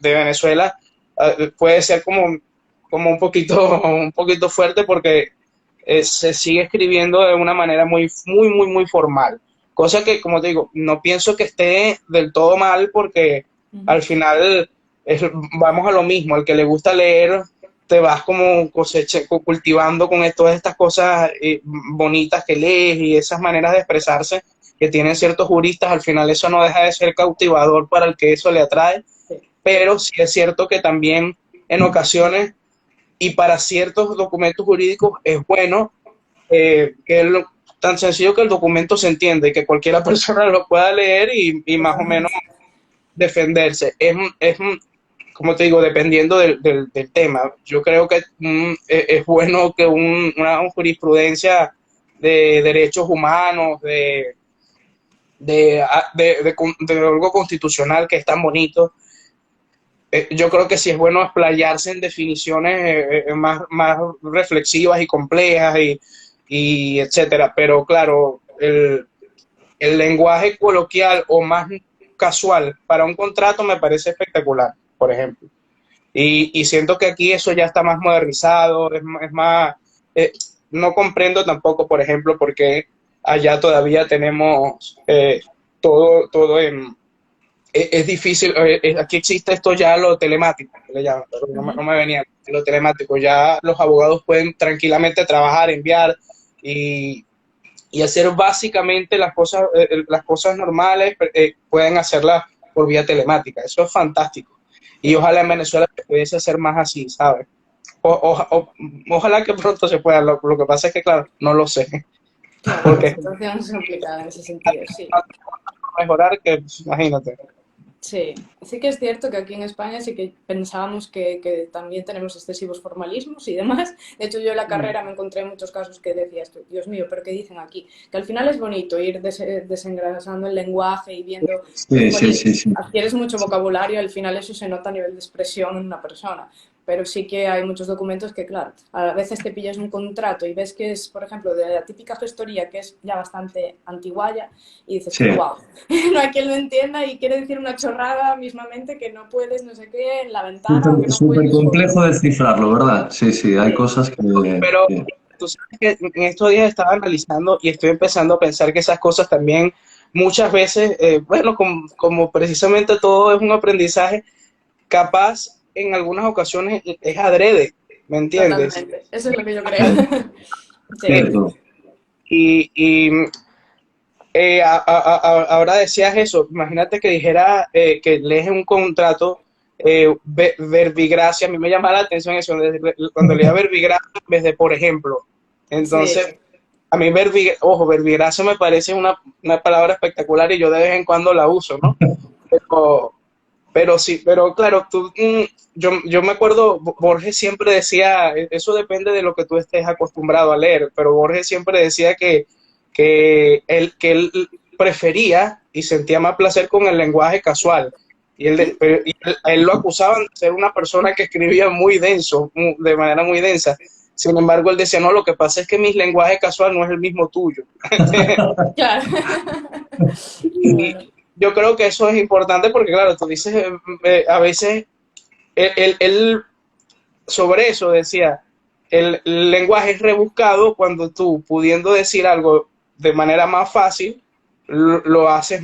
de Venezuela, puede ser como un poquito fuerte porque se sigue escribiendo de una manera muy formal. Cosa que, como te digo, no pienso que esté del todo mal porque Ujú. al final vamos a lo mismo. Al que le gusta leer, te vas como cultivando con todas estas cosas bonitas que lees y esas maneras de expresarse que tienen ciertos juristas. Al final eso no deja de ser cautivador para el que eso le atrae, Sí. pero sí es cierto que también en ocasiones y para ciertos documentos jurídicos es bueno tan sencillo que el documento se entiende, que cualquiera persona lo pueda leer y más o menos Totalmente. defenderse. Como te digo, dependiendo del tema. Yo creo que es bueno que una jurisprudencia de derechos humanos, de algo constitucional que es tan bonito, yo creo que sí es bueno explayarse en definiciones más reflexivas y complejas y etcétera. Pero claro, el lenguaje coloquial o más casual para un contrato me parece espectacular, por ejemplo. Y siento que aquí eso ya está más modernizado, es más... eh, no comprendo tampoco, por ejemplo, por qué allá todavía tenemos todo es difícil, aquí existe esto ya lo telemático, que le llaman, pero no Ujú. me venía lo telemático, ya los abogados pueden tranquilamente trabajar, enviar y, y hacer básicamente las cosas normales, pueden hacerlas por vía telemática, eso es fantástico y Sí. ojalá en Venezuela se pudiese hacer más así, ¿sabes? Ojalá que pronto se pueda. Lo que pasa es que, claro, no lo sé. Claro, la Porque situación es complicada en ese sentido, sí. mejorar que, pues, imagínate. Sí, sí que es cierto que aquí en España sí que pensábamos que también tenemos excesivos formalismos y demás. De hecho, yo en la carrera me encontré en muchos casos que decías tú, Dios mío, ¿pero qué dicen aquí? Que al final es bonito ir desengrasando el lenguaje y viendo, Sí, sí, jolín, sí, sí. adquieres mucho vocabulario, al final eso se nota a nivel de expresión en una persona. Pero sí que hay muchos documentos que, claro, a veces te pillas un contrato y ves que es, por ejemplo, de la típica gestoría que es ya bastante antiguaya y dices Sí. tú, wow, no hay quien lo entienda y quiere decir una chorrada mismamente que no puedes, no sé qué, en la ventana o que Súper, no súper puedes por... complejo descifrarlo, ¿verdad? Sí, sí, hay Sí, cosas Pero que- tú sabes que en estos días estaba analizando y estoy empezando a pensar que esas cosas también muchas veces, bueno, como precisamente todo es un aprendizaje, capaz en algunas ocasiones es adrede, ¿me entiendes? totalmente. Eso es lo que yo creo. sí, Sí, cierto. Y ahora decías eso, imagínate que dijera que lees un contrato, verbigracia, a mí me llama la atención eso, cuando leía verbigracia en vez de por ejemplo. sí, Entonces, a mí verbigracia me parece una palabra espectacular y yo de vez en cuando la uso, ¿no? Pero, pero sí, pero claro, yo me acuerdo, Borges siempre decía, eso depende de lo que tú estés acostumbrado a leer, pero Borges siempre decía que él prefería y sentía más placer con el lenguaje casual. A él lo acusaban de ser una persona que escribía muy denso, de manera muy densa. Sin embargo, él decía, no, lo que pasa es que mi lenguaje casual no es el mismo tuyo. claro. Y Bueno, yo creo que eso es importante porque, claro, tú dices, a veces él sobre eso decía, el lenguaje es rebuscado cuando tú, pudiendo decir algo de manera más fácil, lo haces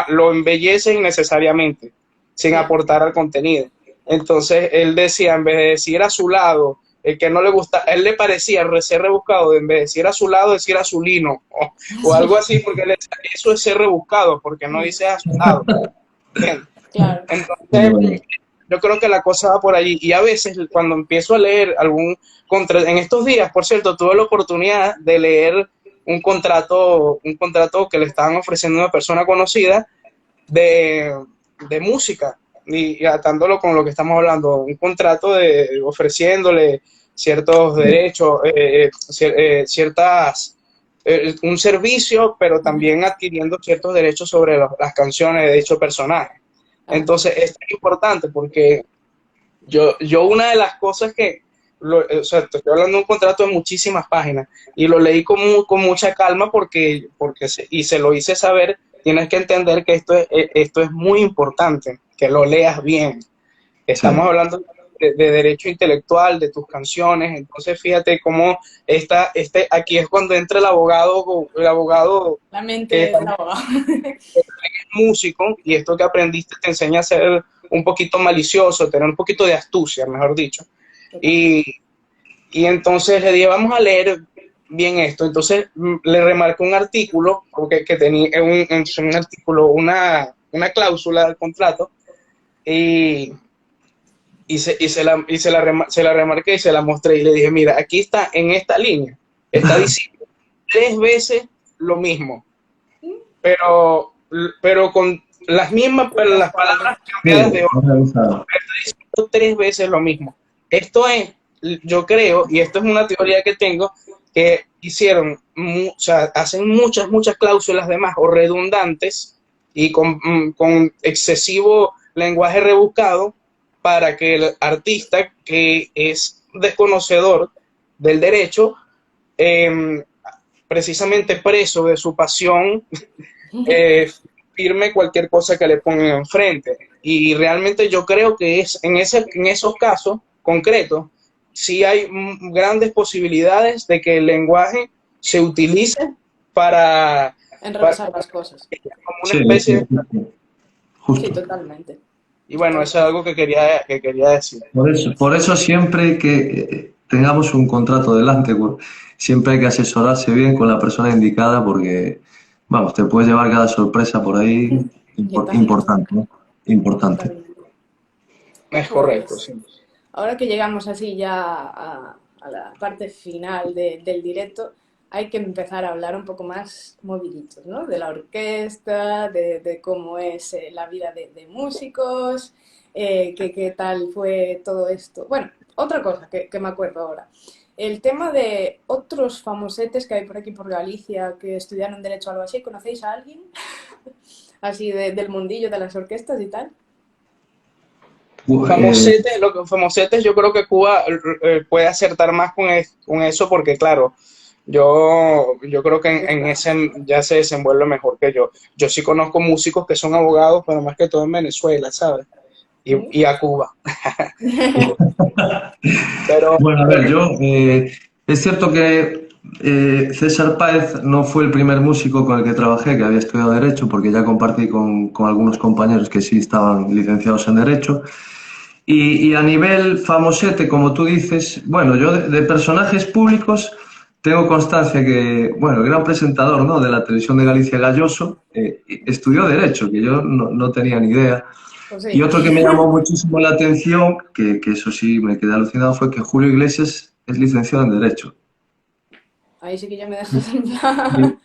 lo embelleces innecesariamente, sin sí, aportar al contenido. Entonces, él decía, en vez de decir a su lado, el que no le gusta, a él le parecía ser rebuscado, en vez de decir a su lado, decir azulino, o algo así, porque él decía, eso es ser rebuscado, porque no dice a su lado. Bien. claro. Entonces, yo creo que la cosa va por allí. Y a veces, cuando empiezo a leer en estos días, por cierto, tuve la oportunidad de leer un contrato que le estaban ofreciendo a una persona conocida de, de música, y atándolo con lo que estamos hablando, un contrato ofreciéndole ciertos derechos, un servicio, pero también adquiriendo ciertos derechos sobre las canciones de dicho personaje. Ah, Entonces, esto es importante porque yo una de las cosas o sea, te estoy hablando de un contrato de muchísimas páginas y lo leí con mucha calma y se lo hice saber, tienes que entender que esto es muy importante, que lo leas bien. Sí, Estamos hablando de derecho intelectual, de tus canciones, entonces fíjate cómo aquí es cuando entra el abogado la mente que del abogado. músico, y esto que aprendiste te enseña a ser un poquito malicioso, tener un poquito de astucia, mejor dicho. Totalmente. Y, y entonces le dije, vamos a leer bien esto. Entonces le remarqué un artículo, porque que tenía un artículo, una cláusula del contrato, y, se la remarqué y se la mostré y le dije, mira, aquí está en esta línea, está diciendo 3 veces lo mismo, pero con pero Otras las palabras. palabras cambiadas de sí, orden. no me gusta. 3 veces lo mismo. Esto es, yo creo, y esto es una teoría que tengo, que o sea, hacen muchas cláusulas de más o redundantes y con excesivo lenguaje rebuscado para que el artista que es desconocedor del derecho, eh, precisamente preso de su pasión, eh, firme cualquier cosa que le pongan enfrente. Y realmente yo creo que en esos casos concretos, sí hay grandes posibilidades de que el lenguaje se utilice para Enrevesar las cosas. como una Sí, especie sí, de... sí, sí, Sí, justo. totalmente. Y bueno, eso es Totalmente. algo que quería decir. Por eso siempre que tengamos un contrato delante, siempre hay que asesorarse bien con la persona indicada porque, vamos, te puedes llevar cada sorpresa por ahí Totalmente. importante, ¿no? Importante. Totalmente. Es correcto, Pues sí. ahora que llegamos así ya a la parte final del directo, hay que empezar a hablar un poco más moviditos, ¿no? De la orquesta, de cómo es la vida de músicos, qué tal fue todo esto. Bueno, otra cosa que me acuerdo ahora. El tema de otros famosetes que hay por aquí por Galicia que estudiaron Derecho o algo así. ¿Conocéis a alguien? Así del mundillo de las orquestas y tal. Famosetes, famosetes, yo creo que Cuba puede acertar más con eso porque, claro, yo creo que en ese ya se desenvuelve mejor que yo. Yo sí conozco músicos que son abogados, pero más que todo en Venezuela, ¿sabes? Y a Cuba. Pero, Bueno, a ver, es cierto que César Páez no fue el primer músico con el que trabajé que había estudiado Derecho, porque ya compartí con algunos compañeros que sí estaban licenciados en Derecho. Y a nivel famosete, como tú dices, bueno, yo de personajes públicos tengo constancia que, bueno, el gran presentador, ¿no?, de la televisión de Galicia, Galloso, estudió Derecho, que yo no tenía ni idea. Pues Y sí. otro que me llamó muchísimo la atención, que eso sí me quedé alucinado, fue que Julio Iglesias es licenciado en Derecho. Ahí sí que ya me dejas en plan.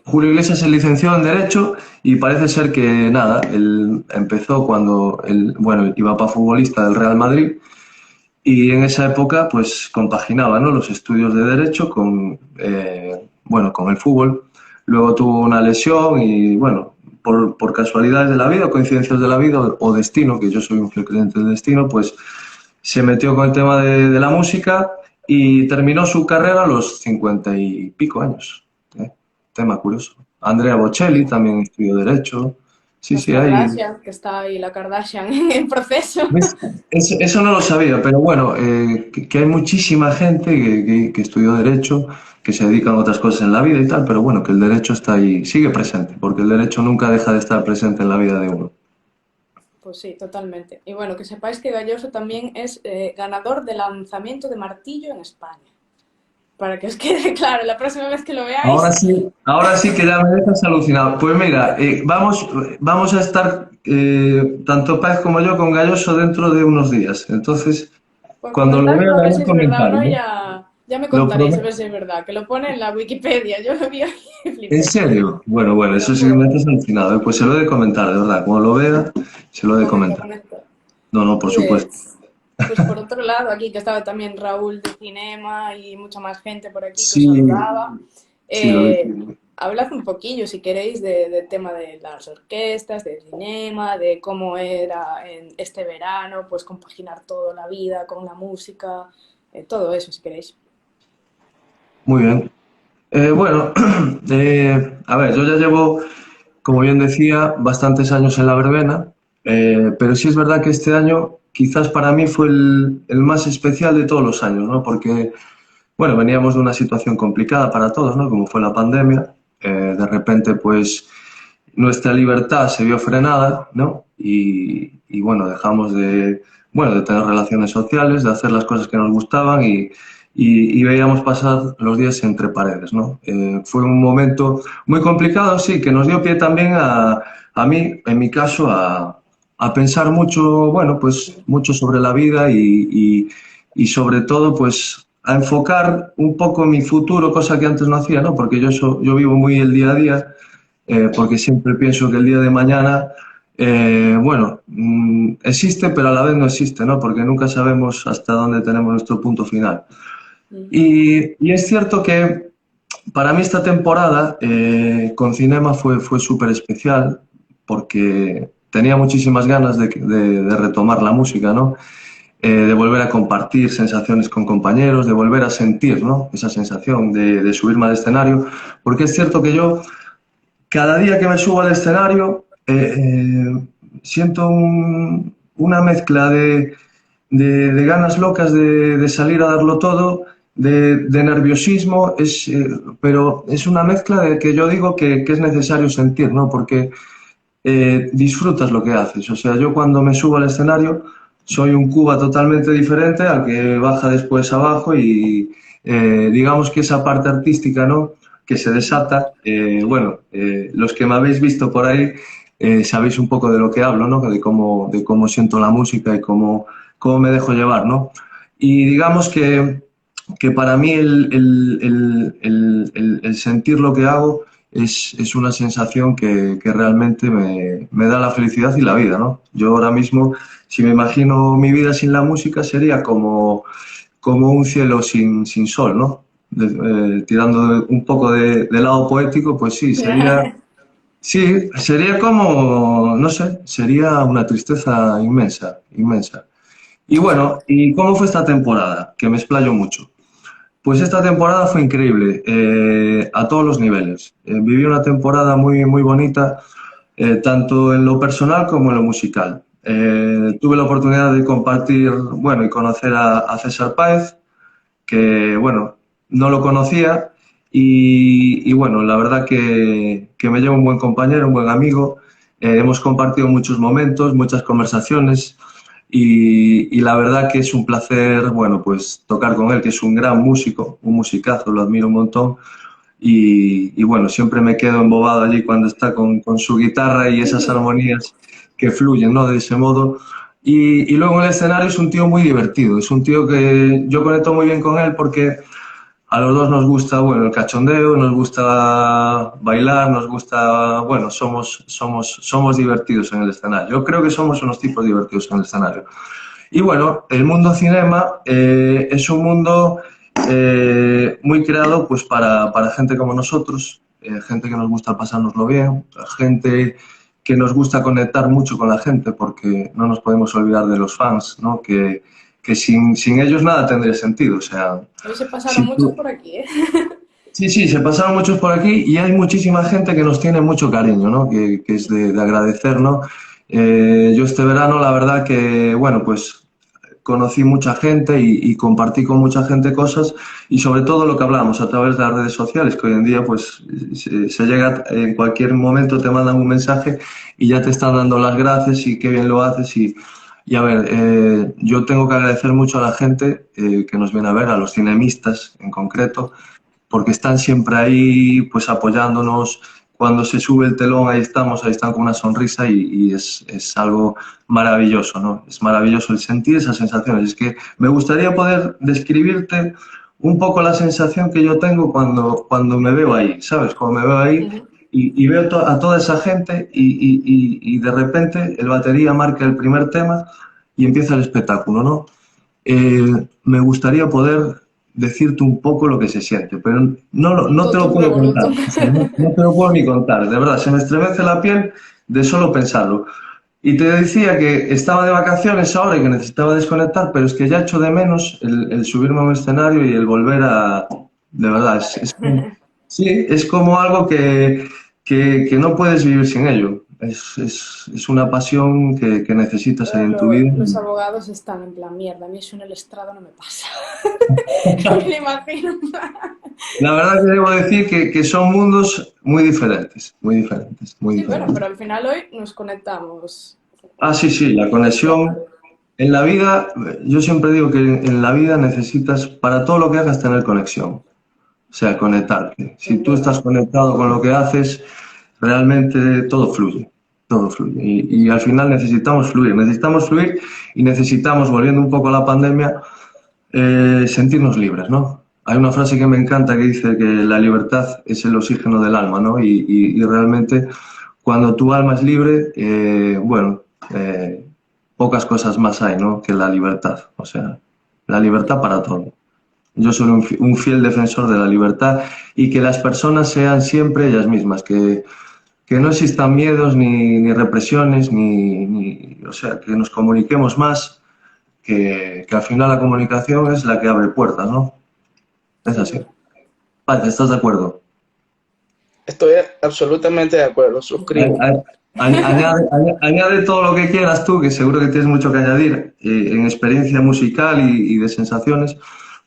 Julio Iglesias es licenciado en Derecho y parece ser que, nada, él empezó cuando él, bueno, iba para futbolista del Real Madrid y en esa época pues compaginaba, ¿no?, los estudios de Derecho con, bueno, con el fútbol. Luego tuvo una lesión y, bueno, por casualidades de la vida, coincidencias de la vida o destino, que yo soy un fiel creyente del destino, pues se metió con el tema de la música y terminó su carrera a los 50 y pico años. Tema curioso. Andrea Bocelli también estudió Derecho. Sí, Las sí, hay. Kardashian, que está ahí la Kardashian en el proceso. ¿Ves? Eso no lo sabía, pero bueno, que hay muchísima gente que estudió Derecho, que se dedican a otras cosas en la vida y tal, pero bueno, que el Derecho está ahí, sigue presente, porque el Derecho nunca deja de estar presente en la vida de uno. Pues sí, totalmente. Y bueno, que sepáis que Galloso también es ganador del lanzamiento de martillo en España. Para que os quede claro, la próxima vez que lo veáis, Ahora sí que ya me dejas alucinado. Pues mira, vamos a estar tanto Paz como yo con Galloso dentro de unos días. Entonces, por cuando lo vea, comentarlo, a ver daré si un es verdad o no, comentario, ¿eh? ya me Lo contaréis a prometo. ver si es verdad, que lo pone en la Wikipedia. Yo lo vi ahí y ¿En flipé, serio? Bueno, te lo eso sí que me juro. dejas alucinado, ¿eh? Pues se lo he de comentar, de verdad. Cuando lo vea, se lo he de Conecta, comentar. conecta. No, por supuesto. Pues por otro lado, aquí que estaba también Raúl de Cinema y mucha más gente por aquí que os Sí, saludaba. sí, lo vi. Hablad un poquillo, si queréis, del tema de las orquestas, de Cinema, de cómo era en este verano, pues compaginar toda la vida con la música, todo eso, si queréis. Muy bien. Bueno, a ver, yo ya llevo, como bien decía, bastantes años en la verbena, pero sí es verdad que este año quizás para mí fue el más especial de todos los años, ¿no? Porque, bueno, veníamos de una situación complicada para todos, ¿no? Como fue la pandemia. De repente, pues, nuestra libertad se vio frenada, ¿no? Y, bueno, dejamos de tener relaciones sociales, de hacer las cosas que nos gustaban y veíamos pasar los días entre paredes, ¿no? Fue un momento muy complicado, sí, que nos dio pie también a mí, en mi caso, a pensar mucho, bueno, pues mucho sobre la vida y sobre todo, pues a enfocar un poco mi futuro, cosa que antes no hacía, ¿no? Porque yo vivo muy el día a día, porque siempre pienso que el día de mañana, bueno, existe, pero a la vez no existe, ¿no? Porque nunca sabemos hasta dónde tenemos nuestro punto final. Y es cierto que para mí esta temporada con Cinema fue súper especial porque tenía muchísimas ganas de retomar la música, ¿no? De volver a compartir sensaciones con compañeros, de volver a sentir, ¿no?, esa sensación de subirme al escenario, porque es cierto que yo cada día que me subo al escenario siento una mezcla de ganas locas de salir a darlo todo, de nerviosismo, pero es una mezcla de que yo digo que es necesario sentir, ¿no? Porque disfrutas lo que haces. O sea, yo cuando me subo al escenario soy un Cuba totalmente diferente al que baja después abajo y digamos que esa parte artística, ¿no?, que se desata, bueno, los que me habéis visto por ahí sabéis un poco de lo que hablo, ¿no?, de cómo siento la música y cómo cómo me dejo llevar, ¿no? Y digamos que para mí el sentir lo que hago es una sensación que realmente me da la felicidad y la vida, ¿no? Yo ahora mismo, si me imagino mi vida sin la música, sería como un cielo sin sol, ¿no? Tirando un poco de lado poético, pues sí, sería como, no sé, sería una tristeza inmensa, inmensa. Y bueno, ¿y cómo fue esta temporada? Que me explayo mucho. Pues esta temporada fue increíble, a todos los niveles. Viví una temporada muy bonita, tanto en lo personal como en lo musical. Tuve la oportunidad de compartir, bueno, y conocer a César Páez, que, bueno, no lo conocía y bueno, la verdad que me lleva un buen compañero, un buen amigo. Hemos compartido muchos momentos, muchas conversaciones y la verdad que es un placer, bueno, pues tocar con él, que es un gran músico, un musicazo, lo admiro un montón. Y bueno, siempre me quedo embobado allí cuando está con su guitarra y esas armonías que fluyen, ¿no? De ese modo. Y luego en el escenario es un tío muy divertido, es un tío que yo conecto muy bien con él porque a los dos nos gusta, bueno, el cachondeo, nos gusta bailar, nos gusta, bueno, somos divertidos en el escenario. Yo creo que somos unos tipos divertidos en el escenario. Y bueno, el mundo cinema es un mundo muy creado pues para gente como nosotros, gente que nos gusta pasárnoslo bien, gente que nos gusta conectar mucho con la gente porque no nos podemos olvidar de los fans, ¿no? Que sin ellos nada tendría sentido. O sea, Hoy se pasaron si muchos tú- por aquí, ¿eh? sí, se pasaron muchos por aquí y hay muchísima gente que nos tiene mucho cariño, ¿no? Que es de agradecer, ¿no? Yo este verano, la verdad que, bueno, pues conocí mucha gente y compartí con mucha gente cosas y sobre todo lo que hablamos a través de las redes sociales, que hoy en día pues se llega en cualquier momento, te mandan un mensaje y ya te están dando las gracias y qué bien lo haces y a ver, yo tengo que agradecer mucho a la gente que nos viene a ver, a los cinemistas en concreto, porque están siempre ahí pues apoyándonos. Cuando se sube el telón, ahí están con una sonrisa y es algo maravilloso, ¿no? Es maravilloso el sentir esas sensaciones. Es que me gustaría poder describirte un poco la sensación que yo tengo cuando me veo ahí, ¿sabes? Cuando me veo ahí y veo a toda esa gente y de repente el batería marca el primer tema y empieza el espectáculo, ¿no? Me gustaría poder decirte un poco lo que se siente, pero Un no te lo totum puedo contar. revolutum. O sea, no te lo puedo ni contar, de verdad, se me estremece la piel de solo pensarlo. Y te decía que estaba de vacaciones ahora y que necesitaba desconectar, pero es que ya echo de menos el subirme a un escenario y el volver a... De verdad, sí, es como algo que no puedes vivir sin ello. Es una pasión que necesitas ahí en tu vida. Los abogados están en plan, mierda, a mí eso en el estrado no me pasa. No me lo imagino. La verdad que debo decir que son mundos muy diferentes, muy diferentes, muy Sí, bueno, diferentes. pero al final hoy nos conectamos. Sí, la conexión. En la vida, yo siempre digo que en la vida necesitas, para todo lo que hagas, tener conexión, o sea, conectarte. Si Sin tú duda. estás conectado con lo que haces, realmente todo fluye, todo fluye. Y al final necesitamos fluir y necesitamos, volviendo un poco a la pandemia, sentirnos libres, ¿no? Hay una frase que me encanta que dice que la libertad es el oxígeno del alma, ¿no? Y realmente cuando tu alma es libre, bueno, pocas cosas más hay, ¿no? Que la libertad, o sea, la libertad para todo. Yo soy un fiel defensor de la libertad y que las personas sean siempre ellas mismas, que no existan miedos ni represiones, o sea, que nos comuniquemos más, que al final la comunicación es la que abre puertas, ¿no? Es Sin así. duda. Vale, ¿estás de acuerdo? Estoy absolutamente de acuerdo, suscribo. Añade todo lo que quieras tú, que seguro que tienes mucho que añadir en experiencia musical y de sensaciones,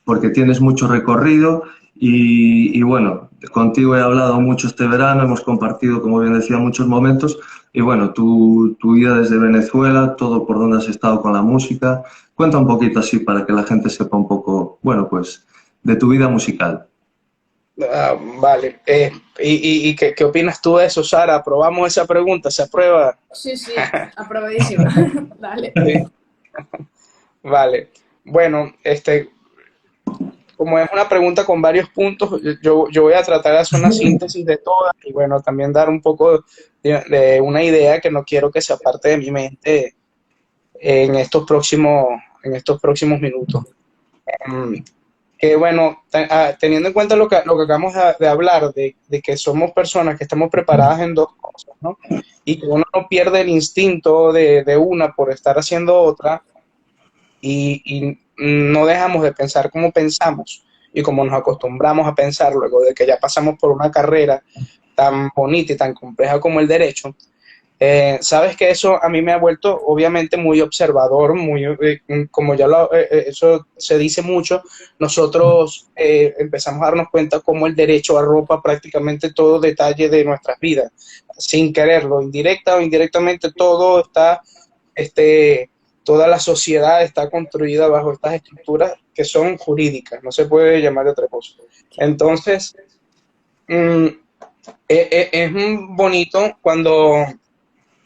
porque tienes mucho recorrido y bueno, contigo he hablado mucho este verano, hemos compartido, como bien decía, muchos momentos y bueno, tu vida desde Venezuela, todo por donde has estado con la música, cuenta un poquito así para que la gente sepa un poco, bueno, pues de tu vida musical. Vale. ¿Y qué opinas tú de eso, Sara? ¿Aprobamos esa pregunta? ¿Se aprueba? Sí, aprobadísima. Dale. Sí. Vale. Bueno, como es una pregunta con varios puntos, yo voy a tratar de hacer una síntesis de todas y bueno, también dar un poco de una idea que no quiero que se aparte de mi mente en estos próximos minutos. Em, que bueno, teniendo en cuenta lo que acabamos de hablar, de que somos personas que estamos preparadas en dos cosas, ¿no? Y que uno no pierde el instinto de una por estar haciendo otra, y no dejamos de pensar como pensamos y como nos acostumbramos a pensar luego de que ya pasamos por una carrera tan bonita y tan compleja como el derecho. Sabes que eso a mí me ha vuelto obviamente muy observador, muy, como eso se dice mucho, nosotros empezamos a darnos cuenta cómo el derecho arropa prácticamente todo detalle de nuestras vidas, sin quererlo, indirecta o indirectamente todo está, este, toda la sociedad está construida bajo estas estructuras que son jurídicas, no se puede llamar de otra cosa. Entonces, mm, es bonito cuando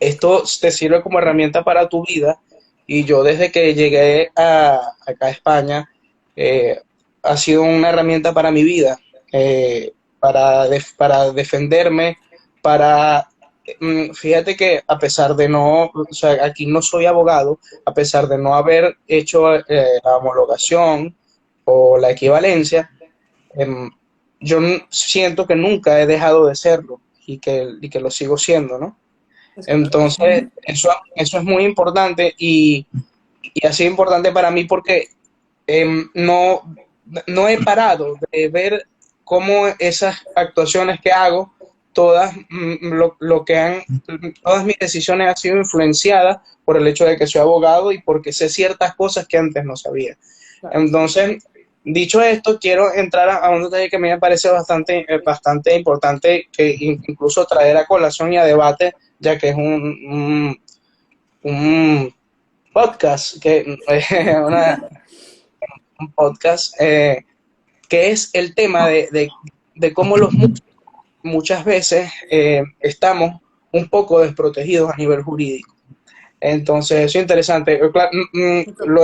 esto te sirve como herramienta para tu vida y yo desde que llegué acá a España ha sido una herramienta para mi vida, para defenderme, para... Fíjate que a pesar de no, o sea, aquí no soy abogado, a pesar de no haber hecho la homologación o la equivalencia, em, yo siento que nunca he dejado de serlo y que lo sigo siendo, ¿no? Es correcto. Entonces, eso es muy importante y ha sido importante para mí porque no, no he parado de ver cómo esas actuaciones que hago, lo que todas mis decisiones han sido influenciadas por el hecho de que soy abogado y porque sé ciertas cosas que antes no sabía. Claro. Entonces, dicho esto, quiero entrar a un detalle que a mí me parece bastante importante, que incluso traer a colación y a debate, ya que es un podcast, un podcast, que es el tema de cómo los músicos muchas veces estamos un poco desprotegidos a nivel jurídico. Entonces, eso es interesante. Lo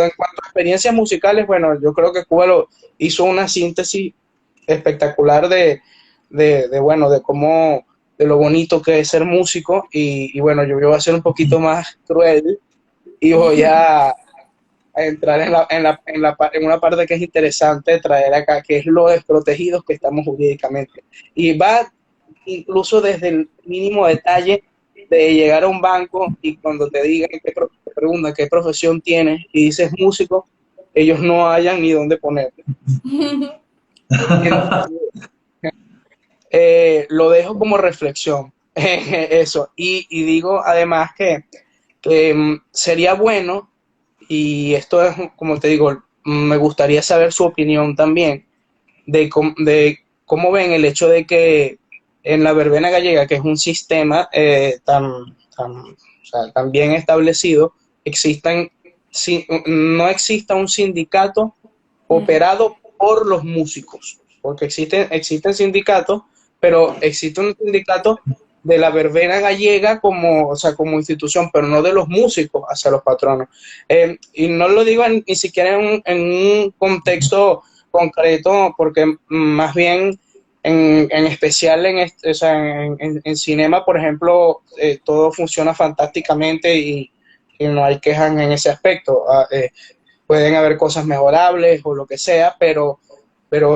en cuanto a experiencias musicales, bueno, yo creo que Cuba hizo una síntesis espectacular bueno, de cómo, de lo bonito que es ser músico y bueno, yo voy a ser un poquito más cruel y voy a entrar en una parte que es interesante traer acá, que es lo desprotegidos que estamos jurídicamente. Y va incluso desde el mínimo detalle de llegar a un banco y cuando te digan, te preguntan qué profesión tienes y dices músico, ellos no hayan ni dónde ponerte. Lo dejo como reflexión, eso. Y digo además que sería bueno, y esto es, como te digo, me gustaría saber su opinión también, de cómo ven el hecho de que en la verbena gallega, que es un sistema o sea, tan bien establecido, no exista un sindicato operado por los músicos, porque existen sindicatos, pero existe un sindicato de la verbena gallega como, o sea, como institución, pero no de los músicos hacia los patronos. Y no lo digo ni siquiera en un contexto concreto, porque más bien en especial o sea, en cinema, por ejemplo, todo funciona fantásticamente y no hay quejas en ese aspecto. Pueden haber cosas mejorables o lo que sea, pero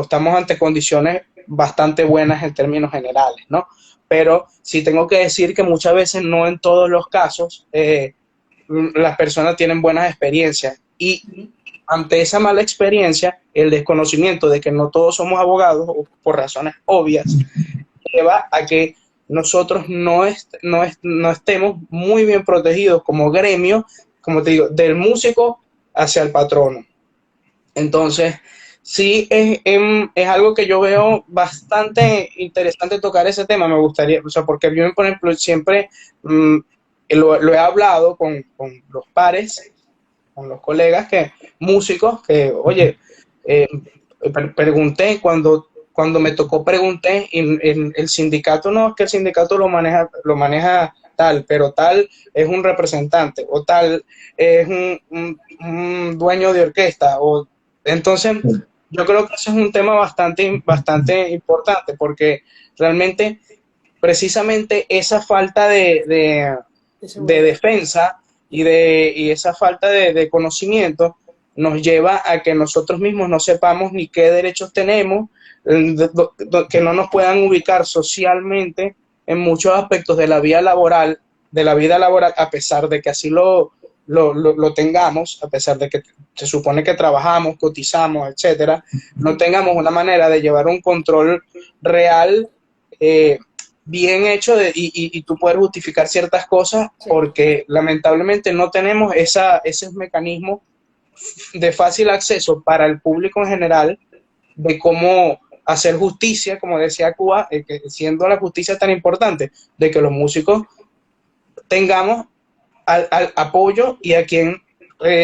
estamos ante condiciones bastante buenas en términos generales, ¿no? Pero sí tengo que decir que muchas veces, no en todos los casos, las personas tienen buenas experiencias y ante esa mala experiencia, el desconocimiento de que no todos somos abogados, por razones obvias, lleva a que nosotros no estemos muy bien protegidos como gremio, como te digo, del músico hacia el patrono. Entonces, sí, es algo que yo veo bastante interesante tocar ese tema. Me gustaría, o sea, porque yo, por ejemplo, siempre lo he hablado con los pares, con los colegas, músicos, que, oye, eh, pregunté, cuando me tocó pregunté, y el sindicato no, es que el sindicato lo maneja tal, pero tal es un representante o tal es un dueño de orquesta. Entonces, yo creo que eso es un tema bastante importante porque realmente, precisamente esa falta de defensa y esa falta de conocimiento nos lleva a que nosotros mismos no sepamos ni qué derechos tenemos, que no nos puedan ubicar socialmente en muchos aspectos de la vida laboral, a pesar de que así lo tengamos, a pesar de que se supone que trabajamos, cotizamos, etcétera, no tengamos una manera de llevar un control real, bien hecho y tú poder justificar ciertas cosas, porque lamentablemente no tenemos esos mecanismos de fácil acceso para el público en general de cómo hacer justicia, como decía Cuba, que siendo la justicia tan importante, de que los músicos tengamos al apoyo y a quien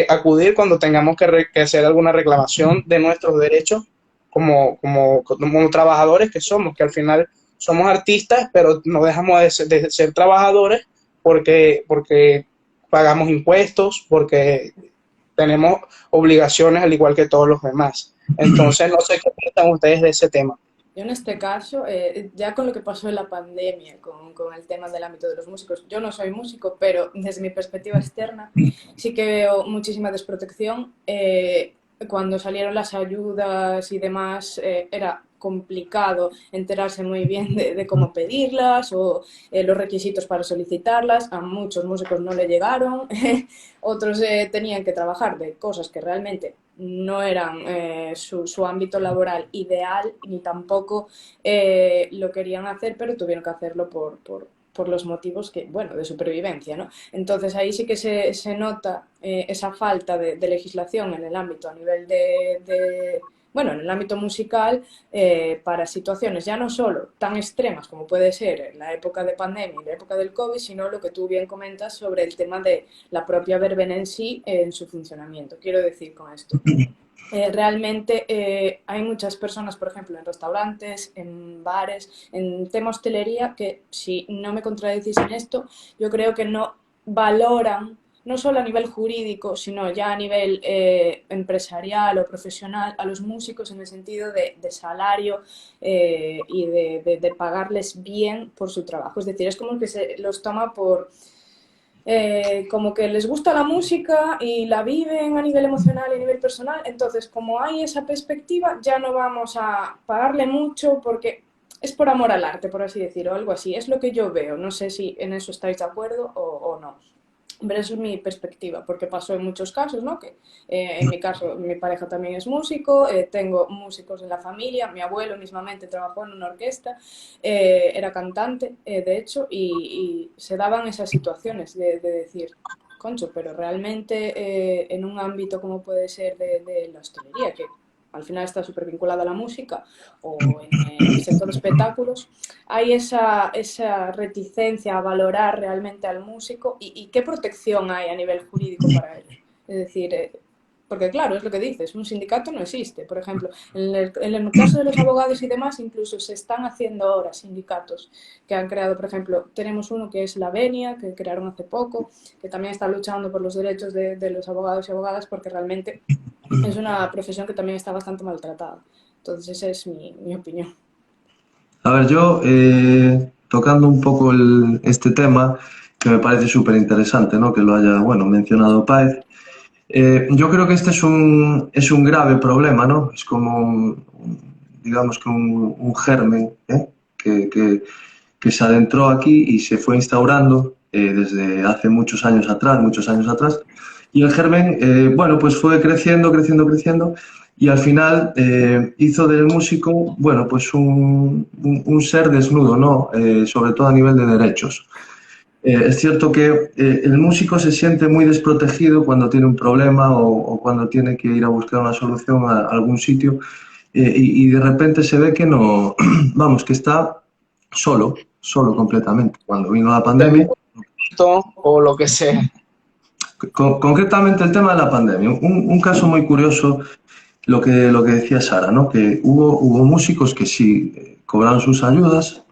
acudir cuando tengamos que hacer alguna reclamación de nuestros derechos como trabajadores que somos, que al final somos artistas, pero no dejamos de ser trabajadores porque pagamos impuestos, porque tenemos obligaciones al igual que todos los demás. Entonces, no sé qué piensan ustedes de ese tema. Yo en este caso, ya con lo que pasó en la pandemia, con el tema del ámbito de los músicos, yo no soy músico, pero desde mi perspectiva externa sí que veo muchísima desprotección. Cuando salieron las ayudas y demás, era complicado enterarse muy bien de cómo pedirlas o los requisitos para solicitarlas. A muchos músicos no le llegaron, otros tenían que trabajar de cosas que realmente no eran su ámbito laboral ideal, ni tampoco lo querían hacer, pero tuvieron que hacerlo por los motivos bueno, de supervivencia, ¿no? Entonces ahí sí que se nota esa falta de legislación en el ámbito a nivel bueno, en el ámbito musical, para situaciones ya no solo tan extremas como puede ser en la época de pandemia y la época del COVID, sino lo que tú bien comentas sobre el tema de la propia verbena en sí, en su funcionamiento. Quiero decir con esto, realmente hay muchas personas, por ejemplo, en restaurantes, en bares, en tema hostelería, que si no me contradecís en esto, yo creo que no valoran, no solo a nivel jurídico, sino ya a nivel empresarial o profesional, a los músicos en el sentido de salario y de pagarles bien por su trabajo. Es decir, es como que se los toma por... como que les gusta la música y la viven a nivel emocional y a nivel personal, entonces como hay esa perspectiva ya no vamos a pagarle mucho porque es por amor al arte, por así decirlo, o algo así, es lo que yo veo, no sé si en eso estáis de acuerdo o no. Pero eso es mi perspectiva, porque pasó en muchos casos, ¿no? Que en mi caso, mi pareja también es músico, tengo músicos en la familia, mi abuelo mismamente trabajó en una orquesta, era cantante, de hecho, y se daban esas situaciones de decir, concho, pero realmente en un ámbito como puede ser de la hostelería, que al final está súper vinculada a la música, o en el sector de espectáculos, hay esa reticencia a valorar realmente al músico y qué protección hay a nivel jurídico para él. Es decir, porque claro, es lo que dices, un sindicato no existe. Por ejemplo, en el caso de los abogados y demás, incluso se están haciendo ahora sindicatos que han creado, por ejemplo, tenemos uno que es la Venia, que crearon hace poco, que también está luchando por los derechos de los abogados y abogadas, porque realmente es una profesión que también está bastante maltratada. Entonces esa es mi opinión. A ver, yo tocando un poco este tema, que me parece súper interesante, ¿no? Que lo haya, bueno, mencionado Páez. Yo creo que este es un grave problema, ¿no? Es como, digamos que un germen, que se adentró aquí y se fue instaurando desde hace muchos años atrás. Y el germen, bueno, pues fue creciendo y al final hizo del músico, bueno, pues un ser desnudo, ¿no? Sobre todo a nivel de derechos. Es cierto que el músico se siente muy desprotegido cuando tiene un problema o cuando tiene que ir a buscar una solución a algún sitio y de repente se ve que no, vamos, que está solo completamente. Cuando vino la pandemia... O lo que sea. Concretamente el tema de la pandemia, un caso muy curioso, lo que decía Sara, ¿no? Que hubo músicos que sí cobraron sus ayudas,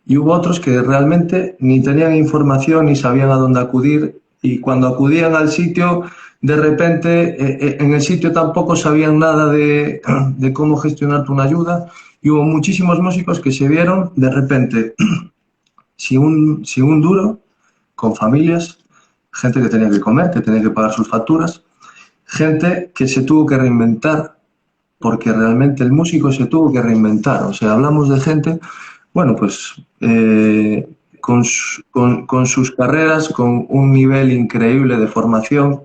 y hubo otros que realmente ni tenían información ni sabían a dónde acudir, y cuando acudían al sitio, de repente en el sitio tampoco sabían nada de cómo gestionarte una ayuda, y hubo muchísimos músicos que se vieron de repente sin un duro, con familias, gente que tenía que comer, que tenía que pagar sus facturas, gente que se tuvo que reinventar, porque realmente el músico se tuvo que reinventar. O sea, hablamos de gente, bueno, pues con sus carreras, con un nivel increíble de formación,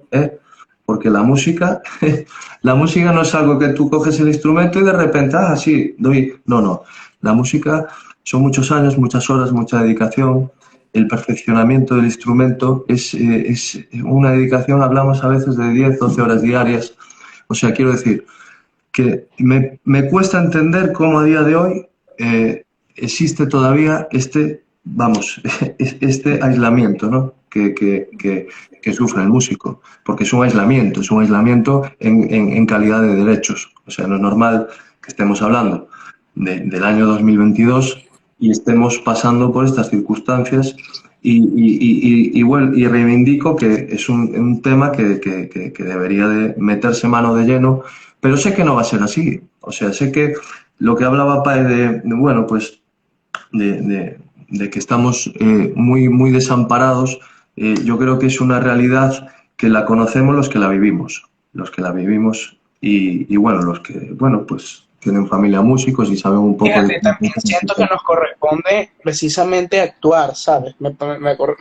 porque la música, la música no es algo que tú coges el instrumento y de repente, ah, sí, doy. No, no. La música son muchos años, muchas horas, mucha dedicación. El perfeccionamiento del instrumento es una dedicación, hablamos a veces de 10, 12 horas diarias. O sea, quiero decir que me cuesta entender cómo a día de hoy existe todavía vamos, este aislamiento, ¿no? que sufre el músico, porque es un aislamiento en calidad de derechos. O sea, no es normal que estemos hablando del año 2022 y estemos pasando por estas circunstancias, y reivindico que es un tema que debería de meterse mano de lleno, pero sé que no va a ser así. O sea, sé que lo que hablaba Pae bueno, pues de que estamos muy, muy desamparados, yo creo que es una realidad que la conocemos los que la vivimos, y bueno, los que, bueno, pues tienen familia músicos y saben un poco Fíjate, también siento que nos corresponde precisamente actuar, ¿sabes?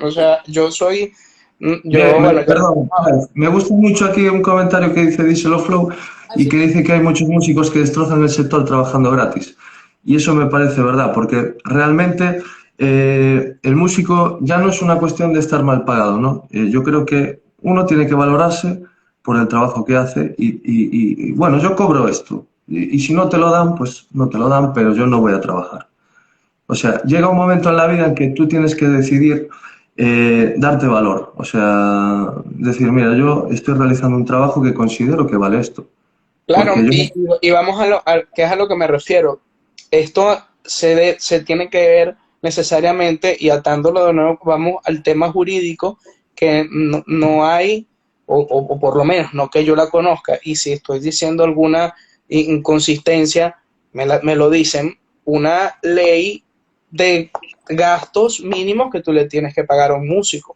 O sea, yo soy, bueno, perdón, me gusta mucho aquí un comentario que dice Diesel Flow, y que dice que hay muchos músicos que destrozan el sector trabajando gratis. Y eso me parece verdad, porque realmente el músico ya no es una cuestión de estar mal pagado, ¿no? Yo creo que uno tiene que valorarse por el trabajo que hace, y bueno, yo cobro esto, y si no te lo dan, pues no te lo dan, pero yo no voy a trabajar. O sea, llega un momento en la vida en que tú tienes que decidir darte valor. O sea, decir, mira, yo estoy realizando un trabajo que considero que vale esto. claro, Porque yo, y vamos que es a lo que me refiero. Esto se tiene que ver necesariamente, y atándolo de nuevo, vamos al tema jurídico, que no hay, o por lo menos no que yo la conozca, y si estoy diciendo alguna inconsistencia, me lo dicen, una ley de gastos mínimos que tú le tienes que pagar a un músico.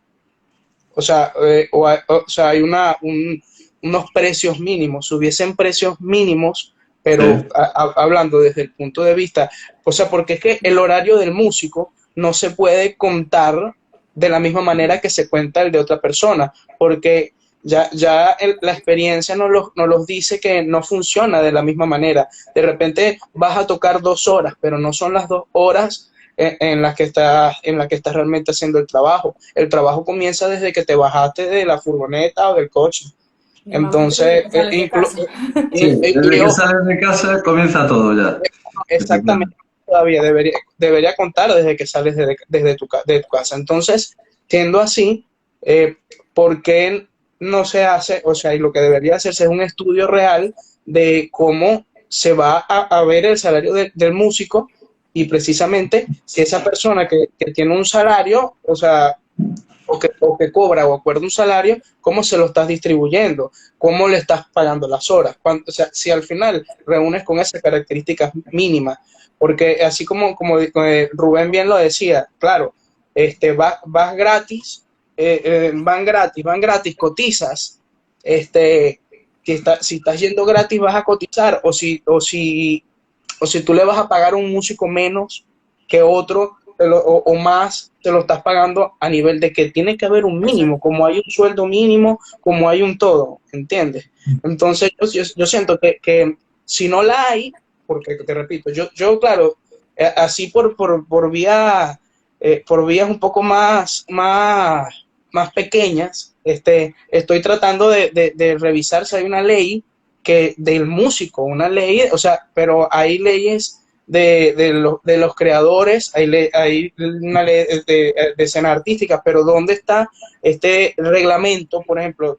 O sea, o sea, hay unos precios mínimos, si hubiesen precios mínimos, pero hablando desde el punto de vista, o sea, porque es que el horario del músico no se puede contar de la misma manera que se cuenta el de otra persona, porque la experiencia nos los dice que no funciona de la misma manera. De repente vas a tocar 2 horas, pero no son las 2 horas en las que estás realmente haciendo el trabajo. El trabajo comienza desde que te bajaste de la furgoneta o del coche. Entonces, desde que sales de casa comienza todo ya. exactamente, todavía debería contar desde que sales de tu casa. Entonces, siendo así, ¿por qué no se hace? O sea, y lo que debería hacerse es un estudio real de cómo se va a ver el salario del músico, y precisamente si esa persona que tiene un salario, o sea, o que cobra o acuerda un salario, cómo se lo estás distribuyendo, cómo le estás pagando las horas. O sea, si al final reúnes con esas características mínimas, porque así como Rubén bien lo decía, claro, vas gratis, van gratis, cotizas, si estás yendo gratis vas a cotizar, o si tú le vas a pagar a un músico menos que otro, o más, te lo estás pagando a nivel de que tiene que haber un mínimo, como hay un sueldo mínimo, como hay un todo, ¿entiendes? Entonces yo siento que si no la hay, porque te repito, yo claro, así por vías un poco más pequeñas, estoy tratando de revisar si hay una ley que del músico, una ley, o sea, pero hay leyes de los creadores, hay una ley de escena artística, pero ¿dónde está este reglamento? Por ejemplo,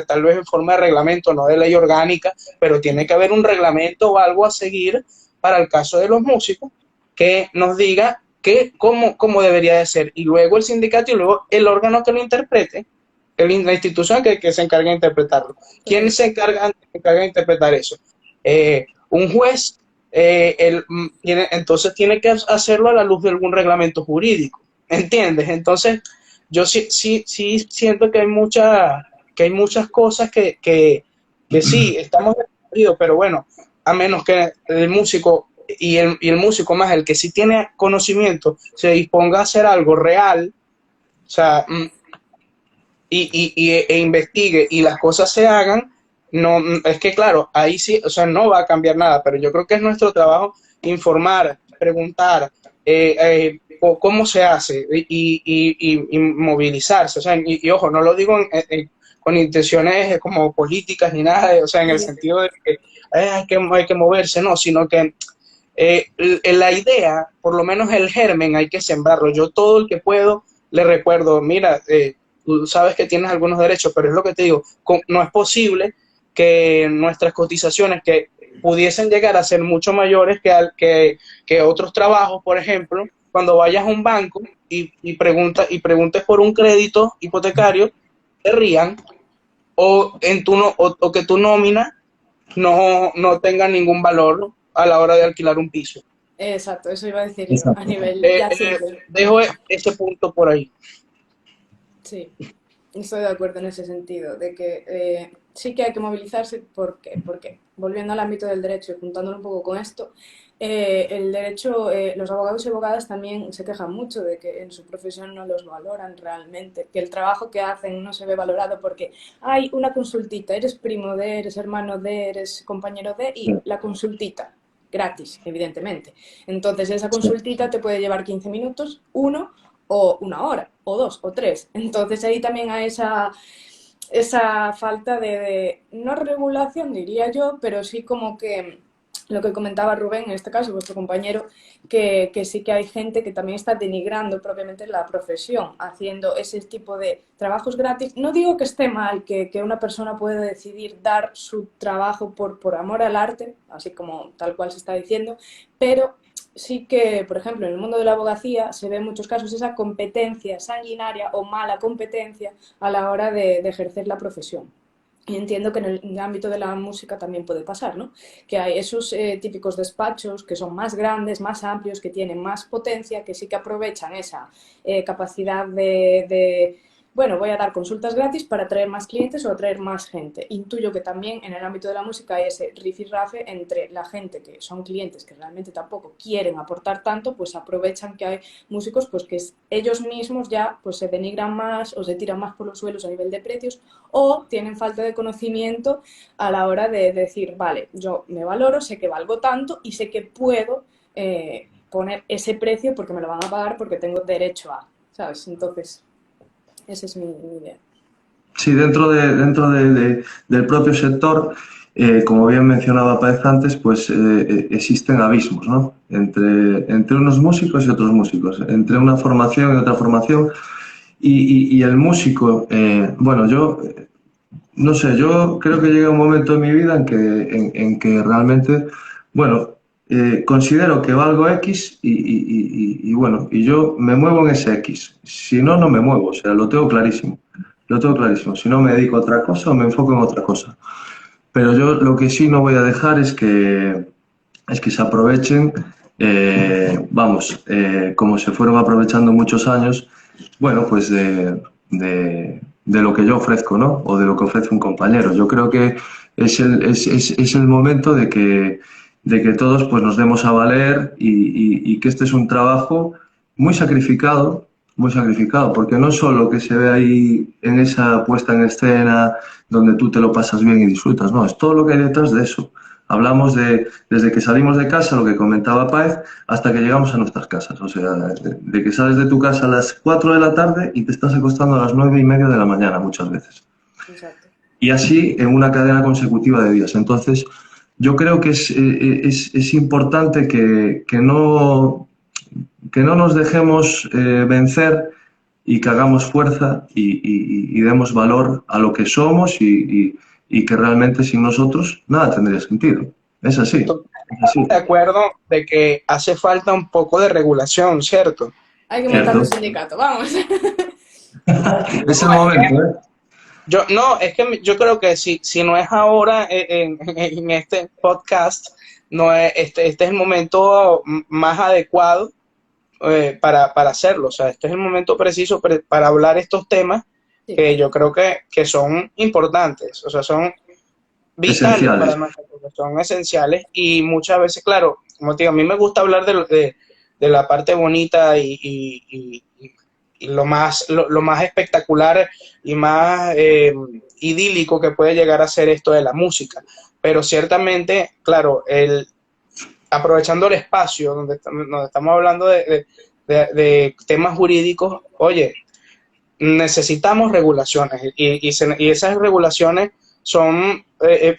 tal vez en forma de reglamento, no de ley orgánica, pero tiene que haber un reglamento o algo a seguir para el caso de los músicos que nos diga cómo debería de ser, y luego el sindicato y luego el órgano que lo interprete, la institución que se encarga de interpretarlo. ¿Quién se encarga de interpretar eso? Un juez, entonces tiene que hacerlo a la luz de algún reglamento jurídico, ¿entiendes? Entonces, yo sí siento que hay muchas cosas que sí, estamos de acuerdo, pero bueno, a menos que el músico y el músico más el que sí tiene conocimiento se disponga a hacer algo real, o sea, e investigue y las cosas se hagan, no, es que claro, ahí sí, o sea, no va a cambiar nada, pero yo creo que es nuestro trabajo informar, preguntar cómo se hace y movilizarse, o sea, y ojo, no lo digo con intenciones como políticas ni nada, o sea, en el sentido de que hay que moverse, no, sino que la idea, por lo menos el germen, hay que sembrarlo. Yo todo el que puedo le recuerdo, mira, tú sabes que tienes algunos derechos, pero es lo que te digo, no es posible que nuestras cotizaciones, que pudiesen llegar a ser mucho mayores que otros trabajos, por ejemplo, cuando vayas a un banco y preguntes por un crédito hipotecario, te rían, o que tu nómina no tenga ningún valor a la hora de alquilar un piso. Exacto, eso iba a decir yo, a nivel ya simple. Dejo ese punto por ahí. Sí, estoy de acuerdo en ese sentido, de que sí que hay que movilizarse. ¿Por qué? Porque, volviendo al ámbito del derecho y juntándolo un poco con esto, el derecho, los abogados y abogadas también se quejan mucho de que en su profesión no los valoran realmente, que el trabajo que hacen no se ve valorado porque hay una consultita, eres primo de, eres hermano de, eres compañero de, y la consultita, gratis, evidentemente. Entonces esa consultita te puede llevar 15 minutos, uno, o una hora, o dos, o tres. Entonces ahí también hay esa falta de no regulación, diría yo, pero sí como que lo que comentaba Rubén, en este caso, vuestro compañero, que sí que hay gente que también está denigrando propiamente la profesión, haciendo ese tipo de trabajos gratis. No digo que esté mal que una persona pueda decidir dar su trabajo por amor al arte, así como tal cual se está diciendo, pero sí que, por ejemplo, en el mundo de la abogacía se ve en muchos casos esa competencia sanguinaria o mala competencia a la hora de ejercer la profesión. Y entiendo que en el ámbito de la música también puede pasar, ¿no? Que hay esos típicos despachos que son más grandes, más amplios, que tienen más potencia, que sí que aprovechan esa capacidad bueno, voy a dar consultas gratis para atraer más clientes o atraer más gente. Intuyo que también en el ámbito de la música hay ese rifirrafe entre la gente que son clientes que realmente tampoco quieren aportar tanto, pues aprovechan que hay músicos pues que ellos mismos ya pues se denigran más o se tiran más por los suelos a nivel de precios o tienen falta de conocimiento a la hora de decir, vale, yo me valoro, sé que valgo tanto y sé que puedo poner ese precio porque me lo van a pagar porque tengo derecho a, ¿sabes? Entonces, esa es mi idea. Sí, dentro del propio sector, como bien mencionaba Páez antes, pues existen abismos, ¿no? Entre unos músicos y otros músicos, entre una formación y otra formación. Y el músico, bueno, yo no sé, yo creo que llega un momento en mi vida en que realmente, bueno, considero que valgo X y bueno, y yo me muevo en ese X. Si no, no me muevo, o sea, lo tengo clarísimo. Lo tengo clarísimo. Si no, me dedico a otra cosa o me enfoco en otra cosa. Pero yo lo que sí no voy a dejar es que se aprovechen, como se fueron aprovechando muchos años, bueno, pues de lo que yo ofrezco, ¿no? O de lo que ofrece un compañero. Yo creo que es el momento de que todos pues nos demos a valer y que este es un trabajo muy sacrificado, porque no solo que se ve ahí en esa puesta en escena donde tú te lo pasas bien y disfrutas, no, es todo lo que hay detrás de eso. Hablamos desde que salimos de casa, lo que comentaba Páez, hasta que llegamos a nuestras casas. O sea, de que sales de tu casa a las 4 de la tarde y te estás acostando a las 9:30 de la mañana muchas veces. Exacto. Y así en una cadena consecutiva de días. Entonces, yo creo que es importante que no nos dejemos vencer y que hagamos fuerza y demos valor a lo que somos y que realmente sin nosotros nada tendría sentido. Es así. así, de acuerdo de que hace falta un poco de regulación, ¿cierto? Hay que montar un ¿cierto? sindicato, vamos. Es el momento, ¿eh? No, es que yo creo que si no es ahora en este podcast, no es, este es el momento más adecuado para hacerlo. O sea, este es el momento preciso para hablar estos temas Sí, que yo creo que son importantes, o sea, son vitales Esenciales. para nosotros, son esenciales y muchas veces, claro, como te digo, a mí me gusta hablar de la parte bonita y lo más espectacular y más idílico que puede llegar a ser esto de la música, pero ciertamente, claro, aprovechando el espacio donde estamos hablando de temas jurídicos, oye, necesitamos regulaciones y esas regulaciones son,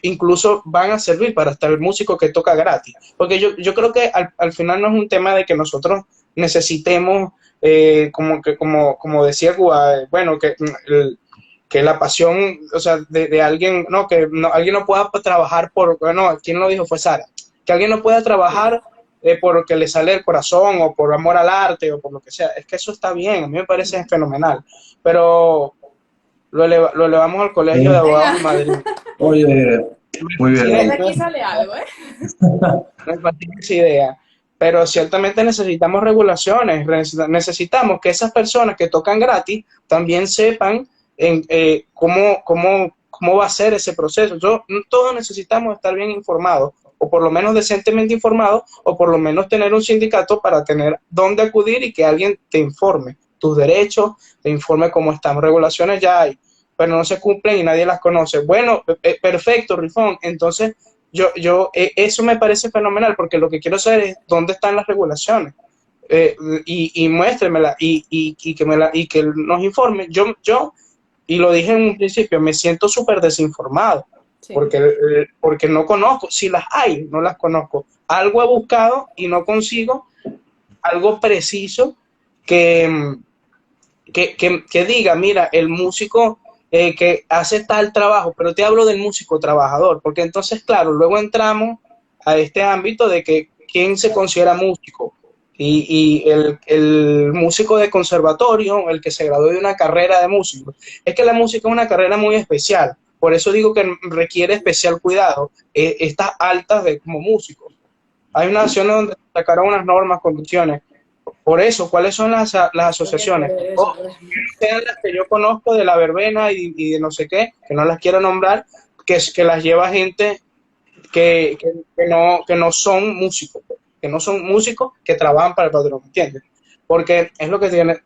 incluso van a servir para hasta el músico que toca gratis. Porque yo creo que al final no es un tema de que nosotros necesitemos, como decía Cuba, bueno, que la pasión, o sea, de alguien, no, que no, alguien no pueda trabajar no, ¿quién lo dijo? Fue Sara, que alguien no pueda trabajar porque le sale el corazón o por amor al arte o por lo que sea, es que eso está bien, a mí me parece fenomenal, pero lo elevamos al Colegio de venga, Abogados de Madrid. Oye, muy de bien. aquí sale algo, ¿eh? Me fascina esa idea. Pero ciertamente necesitamos regulaciones, necesitamos que esas personas que tocan gratis también sepan cómo va a ser ese proceso. Todos necesitamos estar bien informados, o por lo menos decentemente informados, o por lo menos tener un sindicato para tener dónde acudir y que alguien te informe tus derechos, te informe cómo están. Regulaciones ya hay, pero no se cumplen y nadie las conoce. Bueno, perfecto, Rifón. Entonces, eso me parece fenomenal porque lo que quiero saber es dónde están las regulaciones y muéstremela y que nos informe. Y lo dije en un principio, me siento súper desinformado Sí, porque no conozco, si las hay, no las conozco. Algo he buscado y no consigo algo preciso que, que diga, mira, el músico que hace tal trabajo, pero te hablo del músico trabajador, porque entonces, claro, luego entramos a este ámbito de que quién se considera músico. Y el músico de conservatorio, el que se graduó de una carrera de músico, es que la música es una carrera muy especial, por eso digo que requiere especial cuidado, estas altas como músicos. Hay unas naciones donde sacaron unas normas, condiciones. Por eso, ¿cuáles son las podría asociaciones? creer eso, O sean las que yo conozco de la verbena y de no sé qué, que no las quiero nombrar, que las lleva gente que no son músicos, que no son músicos que trabajan para el patrón, ¿entiendes? Porque es lo que tiene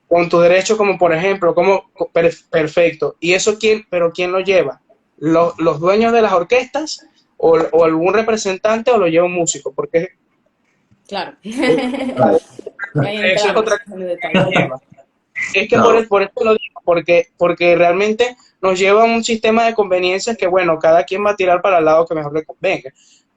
con tu derecho, como por ejemplo, perfecto. ¿Y eso quién lo lleva? ¿Los dueños de las orquestas o algún representante o lo lleva un músico? Porque claro. Vale. Ahí eso es entramos otra en el detalle. cosa. Es que Claro. por eso lo digo, porque realmente nos lleva a un sistema de conveniencias que, bueno, cada quien va a tirar para el lado que mejor le convenga.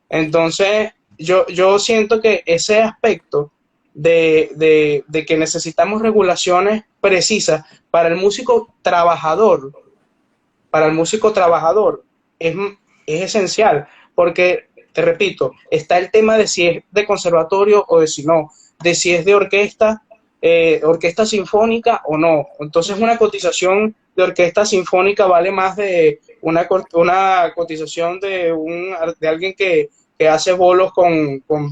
Entonces, yo siento que ese aspecto de que necesitamos regulaciones precisas para el músico trabajador, es esencial, porque, te repito, está el tema de si es de conservatorio o de si no, de si es de orquesta sinfónica o no. Entonces, una cotización de orquesta sinfónica vale más de una cotización de alguien que hace bolos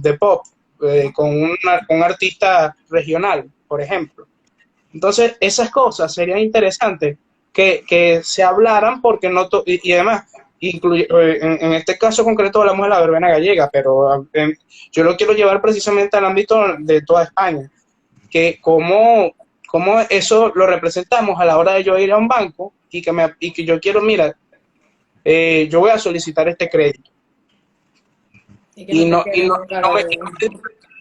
de pop, con un artista regional, por ejemplo. Entonces, esas cosas serían interesantes que se hablaran porque y además, en este caso concreto hablamos de la verbena gallega, pero yo lo quiero llevar precisamente al ámbito de toda España, que cómo eso lo representamos a la hora de yo ir a un banco y que yo quiero, mira, yo voy a solicitar este crédito Y que no te quede cara me, de...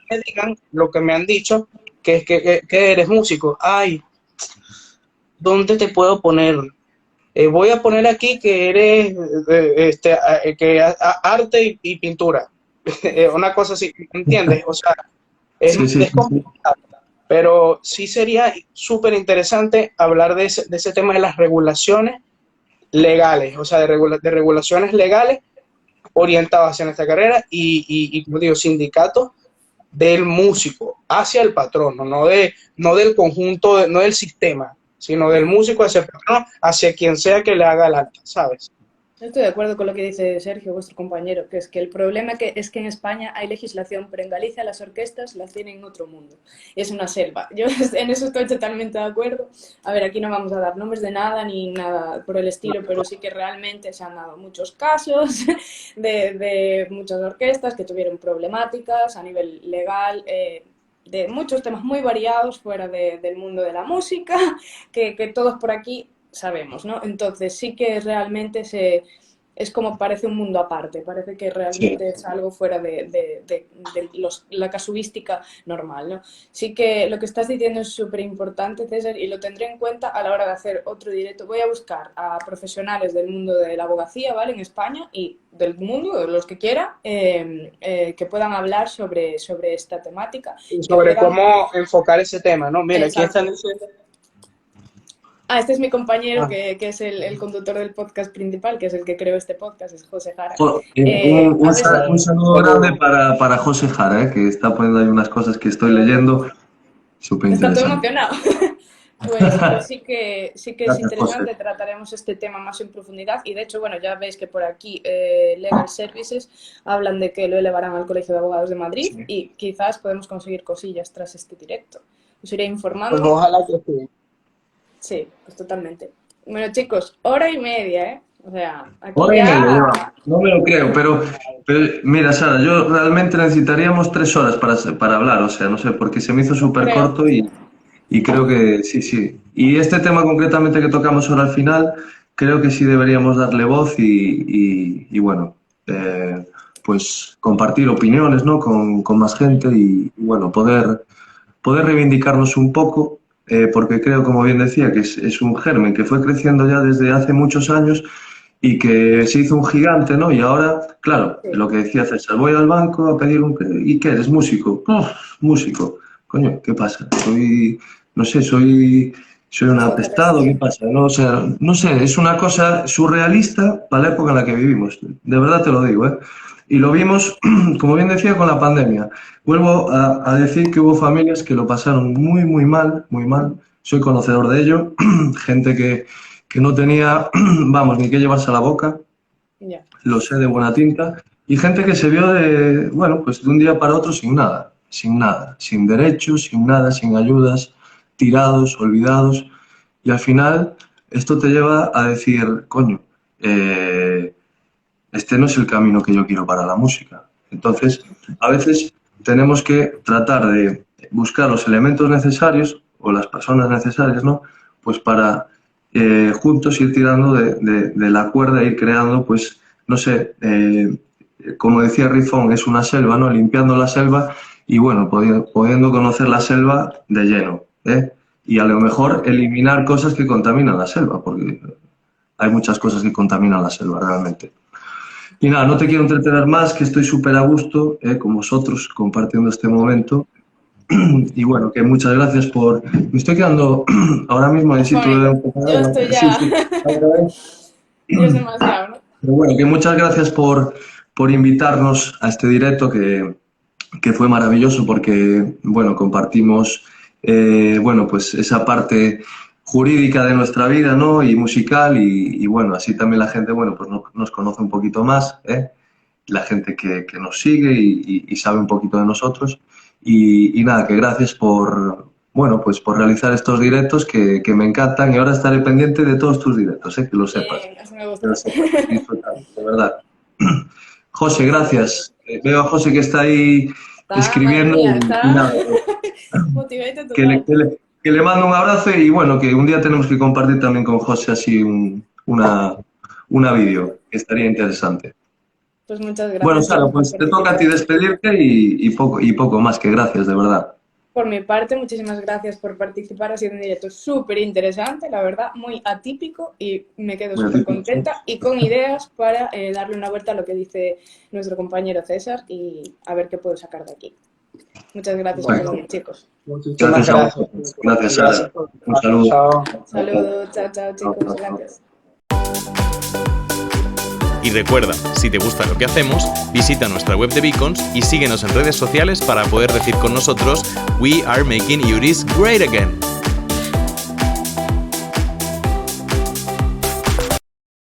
me digan lo que me han dicho, que es que eres músico. Ay, ¿dónde te puedo poner? Voy a poner aquí que eres arte y pintura. Una cosa así, ¿entiendes? O sea, Sí, sí, es sí, sí. complicado, pero sí sería súper interesante hablar de ese tema de las regulaciones legales, o sea, de regulaciones legales orientados hacia nuestra carrera y como digo, sindicatos del músico hacia el patrono, no del conjunto, no del sistema, sino del músico hacia el patrono, hacia quien sea que le haga el acta, ¿sabes? Estoy de acuerdo con lo que dice Sergio, vuestro compañero, que es que el problema es que en España hay legislación, pero en Galicia las orquestas las tienen en otro mundo. Es una selva. Yo en eso estoy totalmente de acuerdo. A ver, aquí no vamos a dar nombres de nada ni nada por el estilo, pero sí que realmente se han dado muchos casos de muchas orquestas que tuvieron problemáticas a nivel legal, de muchos temas muy variados fuera del mundo de la música, que todos por aquí sabemos, ¿no? Entonces sí que realmente es como parece un mundo aparte, parece que realmente es algo fuera de la casuística normal, ¿no? Sí que lo que estás diciendo es súper importante, César, y lo tendré en cuenta a la hora de hacer otro directo. Voy a buscar a profesionales del mundo de la abogacía, ¿vale? En España y del mundo, de los que quiera, que puedan hablar sobre esta temática. Y sobre cómo enfocar ese tema, ¿no? Mira, exacto. aquí están diciendo... este es mi compañero, que es el conductor del podcast principal, que es el que creó este podcast, es José Jara. Un saludo grande para José Jara, que está poniendo ahí unas cosas que estoy leyendo. Súper interesante. Está todo emocionado. Pues sí que es interesante, José. Trataremos este tema más en profundidad y de hecho, bueno, ya veis que por aquí Legal Services hablan de que lo elevarán al Colegio de Abogados de Madrid y quizás podemos conseguir cosillas tras este directo. Os iré informando. Pues ojalá que sí. Sí, pues totalmente. Bueno, chicos, 1:30, ¿eh? O sea, aquí hora y media, no me lo creo, pero mira, Sara, yo realmente necesitaríamos 3 horas para hablar, o sea, no sé, porque se me hizo súper corto y creo que sí. Y este tema concretamente que tocamos ahora al final, creo que sí deberíamos darle voz y bueno, pues compartir opiniones, ¿no? Con más gente y bueno, poder reivindicarnos un poco. Porque creo, como bien decía, que es un germen que fue creciendo ya desde hace muchos años y que se hizo un gigante, ¿no? Y ahora, claro, lo que decía César, voy al banco a pedir ¿y qué eres? ¿Músico? Músico. Coño, ¿qué pasa? Soy un apestado, ¿qué pasa? No, o sea, no sé, es una cosa surrealista para la época en la que vivimos. De verdad te lo digo, ¿eh? Y lo vimos, como bien decía, con la pandemia. Vuelvo a decir que hubo familias que lo pasaron muy, muy mal, muy mal. Soy conocedor de ello. Gente que no tenía, vamos, ni que llevarse a la boca. Lo sé de buena tinta. Y gente que se vio de un día para otro sin nada. Sin derechos, sin nada, sin ayudas, tirados, olvidados. Y al final esto te lleva a decir, coño, este no es el camino que yo quiero para la música. Entonces, a veces tenemos que tratar de buscar los elementos necesarios o las personas necesarias, ¿no? Pues para juntos ir tirando de la cuerda e ir creando, pues, no sé, como decía Rifón, es una selva, ¿no? Limpiando la selva y, bueno, pudiendo conocer la selva de lleno, ¿eh? Y a lo mejor eliminar cosas que contaminan la selva, porque hay muchas cosas que contaminan la selva realmente. Y nada, no te quiero entretener más, que estoy súper a gusto con vosotros compartiendo este momento. Y bueno, que muchas gracias por... Me estoy quedando ahora mismo en sitio de un poco... Yo estoy ya... Yo es demasiado, ¿no? Pero bueno, que muchas gracias por invitarnos a este directo que fue maravilloso porque, bueno, compartimos, pues esa parte jurídica de nuestra vida, ¿no? Y musical y bueno, así también la gente, bueno, pues nos conoce un poquito más, ¿eh? La gente que nos sigue y sabe un poquito de nosotros y nada, que gracias por realizar estos directos que me encantan y ahora estaré pendiente de todos tus directos, que lo sepas. Eso me gusta. De verdad. José, gracias. Veo a José que está ahí escribiendo mía, está. y nada, que le mando un abrazo y bueno, que un día tenemos que compartir también con José así una vídeo, que estaría interesante. Pues muchas gracias. Bueno, Sara, pues te toca a ti despedirte y poco más, que gracias, de verdad. Por mi parte, muchísimas gracias por participar. Ha sido un directo súper interesante, la verdad, muy atípico y me quedo súper contenta y con ideas para darle una vuelta a lo que dice nuestro compañero César y a ver qué puedo sacar de aquí. Muchas gracias a todos, chicos. Gracias, Sara. Un saludo. Saludos, chao, chicos. Gracias. Y recuerda, si te gusta lo que hacemos, visita nuestra web de Beacons y síguenos en redes sociales para poder decir con nosotros "We are making URIs great again".